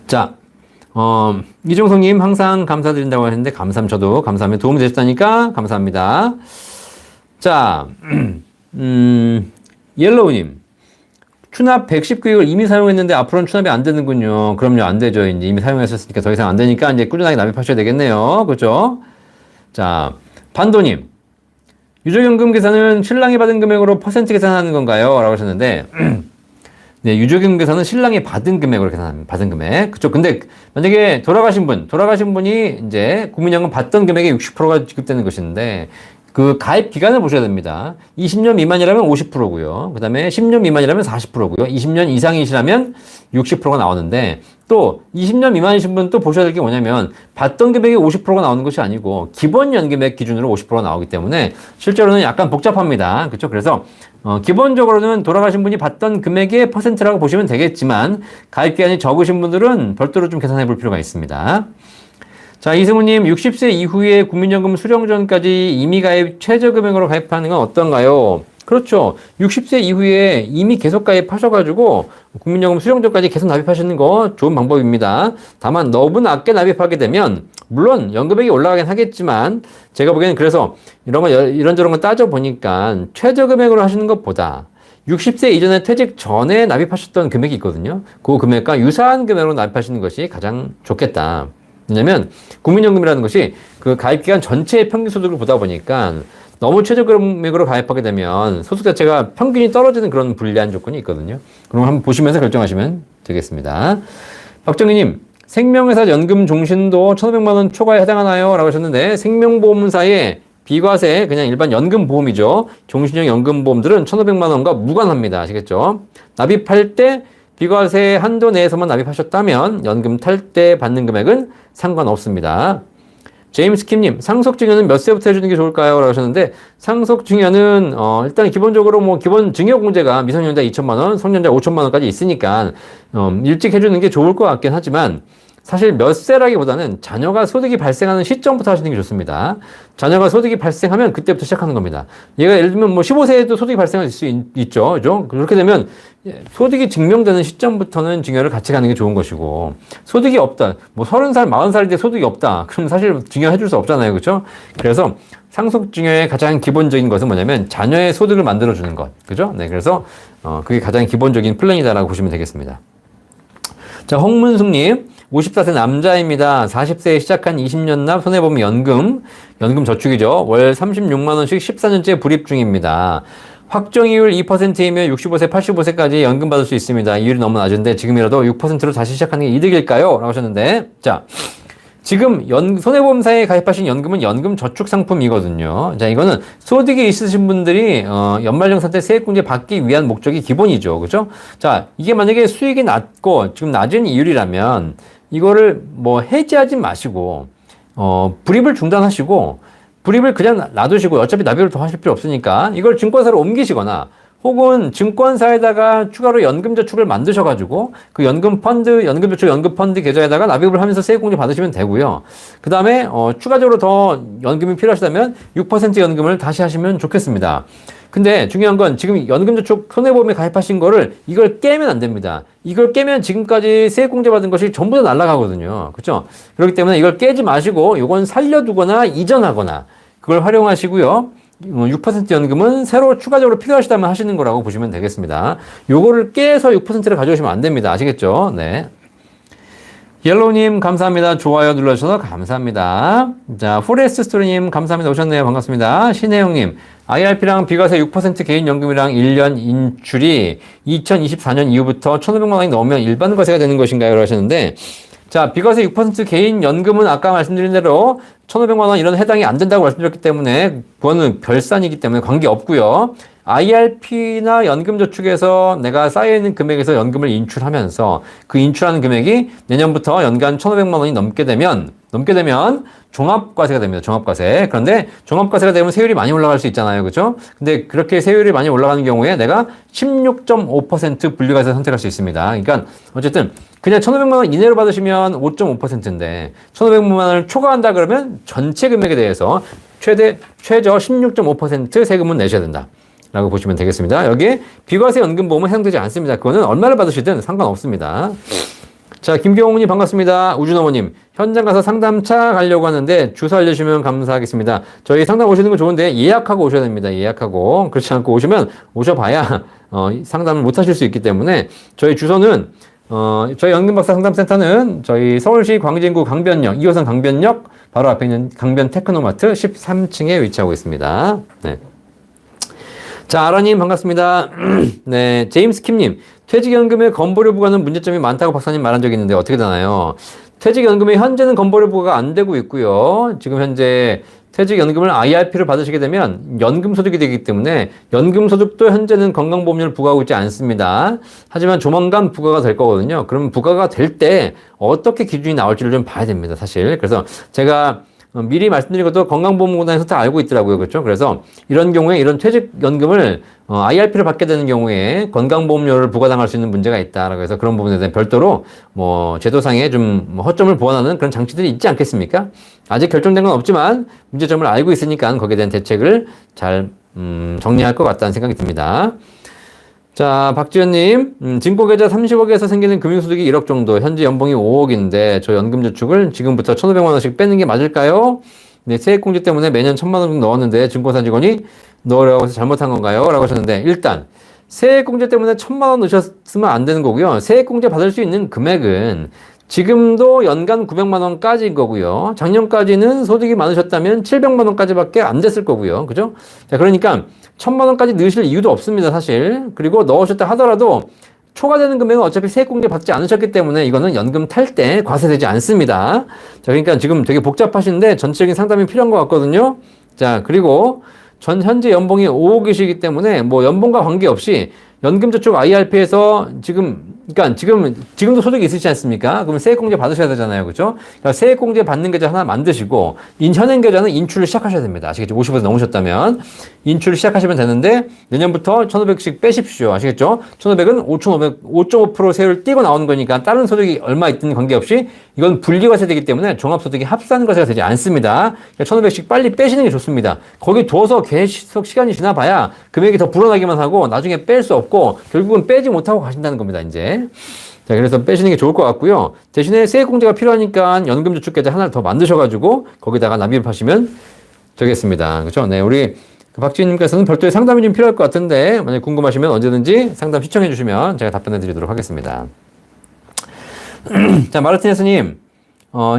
자, 이종성님 항상 감사드린다고 하셨는데 저도 감사합니다. 도움이 되셨다니까 감사합니다. 자, 옐로우님 추납 119억을 이미 사용했는데 앞으로는 추납이 안 되는군요. 그럼요, 안 되죠. 이제 이미 사용하셨으니까 더 이상 안 되니까 이제 꾸준하게 납입하셔야 되겠네요. 그렇죠? 자, 반도님 유족연금 계산은 신랑이 받은 금액으로 퍼센트 계산하는 건가요? 라고 하셨는데 네, 유족연금 계산은 신랑이 받은 금액으로 계산합니다. 받은 금액. 그쵸. 근데 만약에 돌아가신 분이 이제 국민연금 받던 금액의 60%가 지급되는 것인데 그 가입 기간을 보셔야 됩니다. 20년 미만이라면 50%고요. 그 다음에 10년 미만이라면 40%고요. 20년 이상이시라면 60%가 나오는데 또 20년 미만이신 분 또 보셔야 될 게 뭐냐면 받던 금액이 50%가 나오는 것이 아니고 기본 연금액 기준으로 50%가 나오기 때문에 실제로는 약간 복잡합니다. 그렇죠? 그래서 기본적으로는 돌아가신 분이 받던 금액의 퍼센트라고 보시면 되겠지만 가입 기간이 적으신 분들은 별도로 좀 계산해 볼 필요가 있습니다. 자, 이승우님, 60세 이후에 국민연금 수령 전까지 임의 가입 최저금액으로 가입하는 건 어떤가요? 그렇죠. 60세 이후에 이미 계속 가입하셔가지고 국민연금 수령 전까지 계속 납입하시는 거 좋은 방법입니다. 다만 너무 낮게 납입하게 되면 물론 연금액이 올라가긴 하겠지만 제가 보기에는 그래서 이런저런 거 따져보니까 최저금액으로 하시는 것보다 60세 이전에 퇴직 전에 납입하셨던 금액이 있거든요. 그 금액과 유사한 금액으로 납입하시는 것이 가장 좋겠다. 왜냐면 국민연금이라는 것이 그 가입기간 전체의 평균 소득을 보다 보니까 너무 최저금액으로 가입하게 되면 소득 자체가 평균이 떨어지는 그런 불리한 조건이 있거든요. 그럼 한번 보시면서 결정하시면 되겠습니다. 박정희님, 생명회사 연금 종신도 1,500만 원 초과에 해당하나요? 라고 하셨는데 생명보험사의 비과세 그냥 일반 연금보험이죠. 종신형 연금보험들은 1,500만 원과 무관합니다. 아시겠죠? 납입할 때 비과세 한도 내에서만 납입하셨다면 연금 탈 때 받는 금액은 상관없습니다. 제임스 킴님, 상속증여는 몇 세부터 해주는 게 좋을까요? 라고 하셨는데, 상속증여는, 일단 기본적으로 기본 증여공제가 미성년자 2천만 원, 성년자 5천만 원까지 있으니까, 일찍 해주는 게 좋을 것 같긴 하지만, 사실 몇 세라기보다는 자녀가 소득이 발생하는 시점부터 하시는 게 좋습니다. 자녀가 소득이 발생하면 그때부터 시작하는 겁니다. 얘가 예를 들면 15세에도 소득이 발생할 수 있죠. 그죠? 그렇게 되면 소득이 증명되는 시점부터는 증여를 같이 가는 게 좋은 것이고, 소득이 없다. 30살, 40살인데 소득이 없다. 그럼 사실 증여해 줄 수 없잖아요. 그죠? 그래서 상속증여의 가장 기본적인 것은 뭐냐면 자녀의 소득을 만들어주는 것. 그죠? 네. 그래서, 그게 가장 기본적인 플랜이다라고 보시면 되겠습니다. 자, 홍문숙님. 54세 남자입니다. 40세에 시작한 20년 납 손해보험 연금 저축이죠. 월 36만원씩 14년째 불입 중입니다. 확정이율 2%이며 65세, 85세까지 연금 받을 수 있습니다. 이율이 너무 낮은데 지금이라도 6%로 다시 시작하는 게 이득일까요? 라고 하셨는데, 자, 지금 손해보험사에 가입하신 연금은 연금 저축 상품이거든요. 자, 이거는 소득이 있으신 분들이 연말정산 때 세액공제 받기 위한 목적이 기본이죠. 그죠? 자, 이게 만약에 수익이 낮고 지금 낮은 이율이라면 이거를 해지하지 마시고 불입을 중단하시고 불입을 그냥 놔두시고 어차피 납입을 더 하실 필요 없으니까 이걸 증권사로 옮기시거나 혹은 증권사에다가 추가로 연금저축을 만드셔가지고 그 연금저축 연금펀드 계좌에다가 납입을 하면서 세액공제 받으시면 되고요. 그 다음에 추가적으로 더 연금이 필요하시다면 6% 연금을 다시 하시면 좋겠습니다. 근데 중요한 건 지금 연금저축 손해보험에 가입하신 거를 이걸 깨면 안 됩니다. 이걸 깨면 지금까지 세액공제 받은 것이 전부 다 날아가거든요. 그렇죠? 그렇기 때문에 이걸 깨지 마시고 이건 살려두거나 이전하거나 그걸 활용하시고요. 6% 연금은 새로 추가적으로 필요하시다면 하시는 거라고 보시면 되겠습니다. 요거를 깨서 6%를 가져오시면 안 됩니다. 아시겠죠? 네. 옐로우님 감사합니다. 좋아요 눌러주셔서 감사합니다. 자, 포레스트 스토리님 감사합니다. 오셨네요. 반갑습니다. 신혜영님 IRP랑 비과세 6% 개인연금이랑 1년 인출이 2024년 이후부터 1,500만 원이 넘으면 일반 과세가 되는 것인가요? 라고 하셨는데 자, 비과세 6% 개인연금은 아까 말씀드린 대로 1,500만 원 이런 해당이 안 된다고 말씀드렸기 때문에 그거는 별산이기 때문에 관계없고요. IRP나 연금저축에서 내가 쌓여있는 금액에서 연금을 인출하면서 그 인출하는 금액이 내년부터 연간 1,500만 원이 넘게 되면 종합과세가 됩니다. 종합과세. 그런데 종합과세가 되면 세율이 많이 올라갈 수 있잖아요. 그죠? 근데 그렇게 세율이 많이 올라가는 경우에 내가 16.5% 분리과세 선택할 수 있습니다. 그러니까 어쨌든 그냥 1,500만 원 이내로 받으시면 5.5%인데 1,500만 원을 초과한다 그러면 전체 금액에 대해서 최저 16.5% 세금은 내셔야 된다. 라고 보시면 되겠습니다. 여기에 비과세 연금보험은 해당되지 않습니다. 그거는 얼마를 받으시든 상관없습니다. 자, 김경훈님 반갑습니다. 우준어머님 현장 가서 상담차 가려고 하는데 주소 알려주시면 감사하겠습니다. 저희 상담 오시는 건 좋은데 예약하고 오셔야 됩니다. 예약하고 그렇지 않고 오셔봐야 상담을 못 하실 수 있기 때문에 저희 주소는 저희 연금박사 상담센터는 저희 서울시 광진구 강변역 2호선 강변역 바로 앞에 있는 강변 테크노마트 13층에 위치하고 있습니다. 네. 자, 아라님 반갑습니다. 네, 제임스 킴님 퇴직연금의 건보료 부과는 문제점이 많다고 박사님 말한 적이 있는데 어떻게 되나요? 퇴직연금의 현재는 건보료 부과가 안 되고 있고요. 지금 현재 퇴직연금을 IRP로 받으시게 되면 연금소득이 되기 때문에 연금소득도 현재는 건강보험료를 부과하고 있지 않습니다. 하지만 조만간 부과가 될 거거든요. 그럼 부과가 될 때 어떻게 기준이 나올지를 좀 봐야 됩니다, 사실. 그래서 제가 미리 말씀드린 것도 건강보험공단에서 다 알고 있더라고요. 그렇죠? 그래서 이런 경우에 이런 퇴직연금을 IRP를 받게 되는 경우에 건강보험료를 부과당할 수 있는 문제가 있다라고 해서 그런 부분에 대한 별도로 뭐 제도상에 좀 허점을 보완하는 그런 장치들이 있지 않겠습니까? 아직 결정된 건 없지만 문제점을 알고 있으니까 거기에 대한 대책을 잘 정리할 것 같다는 생각이 듭니다. 자, 박지현님, 증권계좌 30억에서 생기는 금융소득이 1억 정도, 현재 연봉이 5억인데, 저 연금저축을 지금부터 1,500만원씩 빼는 게 맞을까요? 네, 세액공제 때문에 매년 1,000만원 정도 넣었는데, 증권사 직원이 넣으라고 해서 잘못한 건가요? 라고 하셨는데, 일단, 세액공제 때문에 1,000만원 넣으셨으면 안 되는 거고요. 세액공제 받을 수 있는 금액은 지금도 연간 900만원까지인 거고요. 작년까지는 소득이 많으셨다면 700만원까지밖에 안 됐을 거고요. 그죠? 자, 그러니까, 1,000만원까지 넣으실 이유도 없습니다, 사실. 그리고 넣으셨다 하더라도 초과되는 금액은 어차피 세액공제 받지 않으셨기 때문에 이거는 연금 탈 때 과세되지 않습니다. 자, 그러니까 지금 되게 복잡하신데 전체적인 상담이 필요한 것 같거든요. 자, 그리고 현재 연봉이 5억이시기 때문에 뭐 연봉과 관계없이 연금저축 IRP에서 지금도 소득이 있으시지 않습니까? 그러면 세액공제 받으셔야 되잖아요. 그죠? 그러니까 세액공제 받는 계좌 하나 만드시고, 현행 계좌는 인출을 시작하셔야 됩니다. 아시겠죠? 50에서 넘으셨다면. 인출을 시작하시면 되는데, 내년부터 1,500씩 빼십시오. 아시겠죠? 1,500은 5.5% 세율 띄고 나오는 거니까, 다른 소득이 얼마 있든 관계없이, 이건 분리과세되기 때문에 종합소득이 합산과세가 되지 않습니다. 그러니까 1,500씩 빨리 빼시는 게 좋습니다. 거기 둬서 계속 시간이 지나봐야 금액이 더 불어나기만 하고, 나중에 뺄 수 없고, 결국은 빼지 못하고 가신다는 겁니다, 이제. 자, 그래서 빼시는 게 좋을 것 같고요. 대신에 세액공제가 필요하니까 연금저축계좌 하나를 더 만드셔가지고 거기다가 납입하시면 되겠습니다. 그렇죠? 네, 우리 박지희님께서는 별도의 상담이 좀 필요할 것 같은데 만약 궁금하시면 언제든지 상담 시청해 주시면 제가 답변해 드리도록 하겠습니다. 자, 마르티네스님.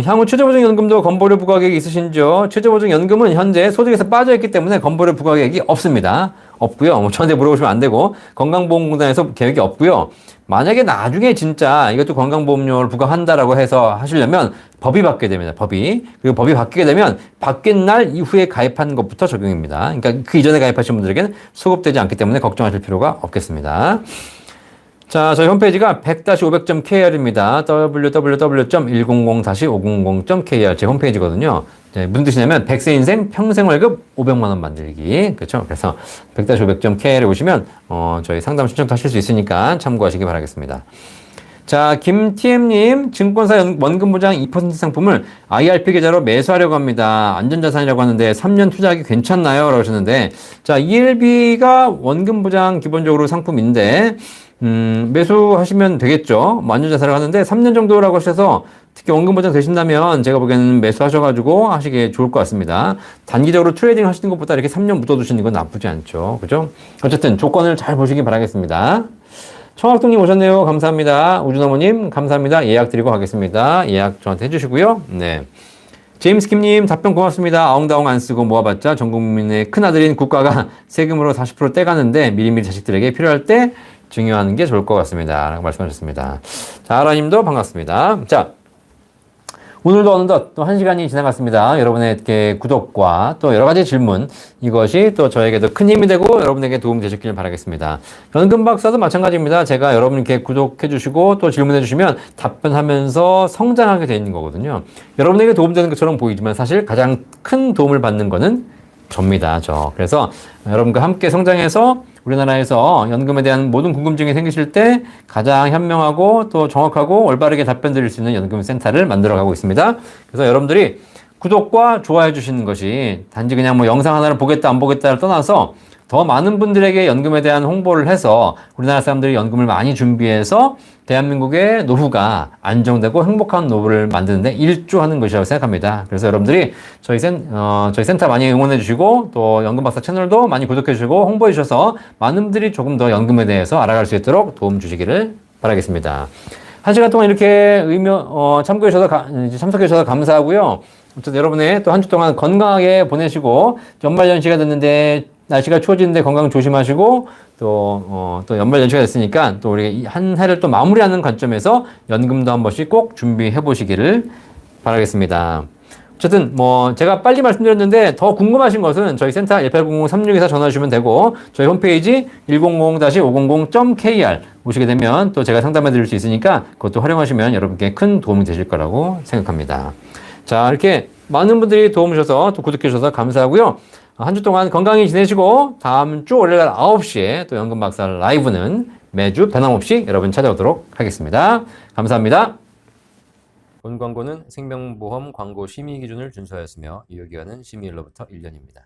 향후 최저보증연금도 건보료 부과계획이 있으신지요? 최저보증연금은 현재 소득에서 빠져있기 때문에 건보료 부과계획이 없습니다. 없고요. 저한테 물어보시면 안 되고 건강보험공단에서 계획이 없고요. 만약에 나중에 진짜 이것도 건강보험료를 부과한다라고 해서 하시려면 법이 바뀌게 됩니다. 법이. 그리고 법이 바뀌게 되면 바뀐 날 이후에 가입한 것부터 적용입니다. 그러니까 그 이전에 가입하신 분들에게는 소급되지 않기 때문에 걱정하실 필요가 없겠습니다. 자, 저희 홈페이지가 100-500.kr입니다. www.100-500.kr 제 홈페이지거든요. 네, 무슨 뜻이냐면 100세 인생 평생 월급 500만 원 만들기. 그렇죠? 그래서 100-500.kr에 오시면 저희 상담 신청도 하실 수 있으니까 참고하시기 바라겠습니다. 자, 김TM님, 증권사 원금보장 2% 상품을 IRP 계좌로 매수하려고 합니다. 안전자산이라고 하는데 3년 투자하기 괜찮나요? 라고 하셨는데, 자, ELB가 원금보장 기본적으로 상품인데, 매수하시면 되겠죠. 뭐 안전자산을 하는데 3년 정도라고 하셔서 특히 원금보장 되신다면 제가 보기에는 매수하셔가지고 하시기 좋을 것 같습니다. 단기적으로 트레이딩 하시는 것보다 이렇게 3년 묻어두시는 건 나쁘지 않죠. 그죠? 어쨌든 조건을 잘 보시기 바라겠습니다. 청학동님 오셨네요. 감사합니다. 우준어머님 감사합니다. 예약 드리고 가겠습니다. 예약 저한테 해주시고요. 네. 제임스 킴님 답변 고맙습니다. 아웅다웅 안 쓰고 모아봤자 전 국민의 큰아들인 국가가 세금으로 40% 떼가는데 미리미리 자식들에게 필요할 때 증여하는 게 좋을 것 같습니다. 라고 말씀하셨습니다. 자, 아라님도 반갑습니다. 자, 오늘도 어느덧 또 1시간이 지나갔습니다. 여러분의 이렇게 구독과 또 여러 가지 질문, 이것이 또 저에게도 큰 힘이 되고 여러분에게 도움이 되셨길 바라겠습니다. 연금박사도 마찬가지입니다. 제가 여러분께 구독해 주시고 또 질문해 주시면 답변하면서 성장하게 되어 있는 거거든요. 여러분에게 도움되는 것처럼 보이지만 사실 가장 큰 도움을 받는 거는 접니다. 그래서 여러분과 함께 성장해서 우리나라에서 연금에 대한 모든 궁금증이 생기실 때 가장 현명하고 또 정확하고 올바르게 답변 드릴 수 있는 연금센터를 만들어가고 있습니다. 그래서 여러분들이 구독과 좋아해 주시는 것이 단지 그냥 뭐 영상 하나를 보겠다 안 보겠다를 떠나서 더 많은 분들에게 연금에 대한 홍보를 해서 우리나라 사람들이 연금을 많이 준비해서 대한민국의 노후가 안정되고 행복한 노후를 만드는데 일조하는 것이라고 생각합니다. 그래서 여러분들이 저희 센터 많이 응원해 주시고 또 연금박사 채널도 많이 구독해 주시고 홍보해 주셔서 많은 분들이 조금 더 연금에 대해서 알아갈 수 있도록 도움 주시기를 바라겠습니다. 1시간 동안 이렇게 참석해 주셔서 감사하고요. 어쨌든 여러분의 또 한 주 동안 건강하게 보내시고 연말연시가 됐는데 날씨가 추워지는데 건강 조심하시고 또 연말 연시가 됐으니까 또 우리 한 해를 또 마무리하는 관점에서 연금도 한 번씩 꼭 준비해 보시기를 바라겠습니다. 어쨌든 뭐 제가 빨리 말씀드렸는데 더 궁금하신 것은 저희 센터 1800-3624 전화 주시면 되고 저희 홈페이지 100-500.kr 오시게 되면 또 제가 상담해 드릴 수 있으니까 그것도 활용하시면 여러분께 큰 도움이 되실 거라고 생각합니다. 자, 이렇게 많은 분들이 도움 주셔서 또 구독해 주셔서 감사하고요. 한 주 동안 건강히 지내시고 다음 주 월요일 9시에 또 연금박사 라이브는 매주 변함없이 여러분 찾아오도록 하겠습니다. 감사합니다. 본 광고는 생명보험 광고 심의 기준을 준수하였으며 유효기간은 심의일로부터 1년입니다.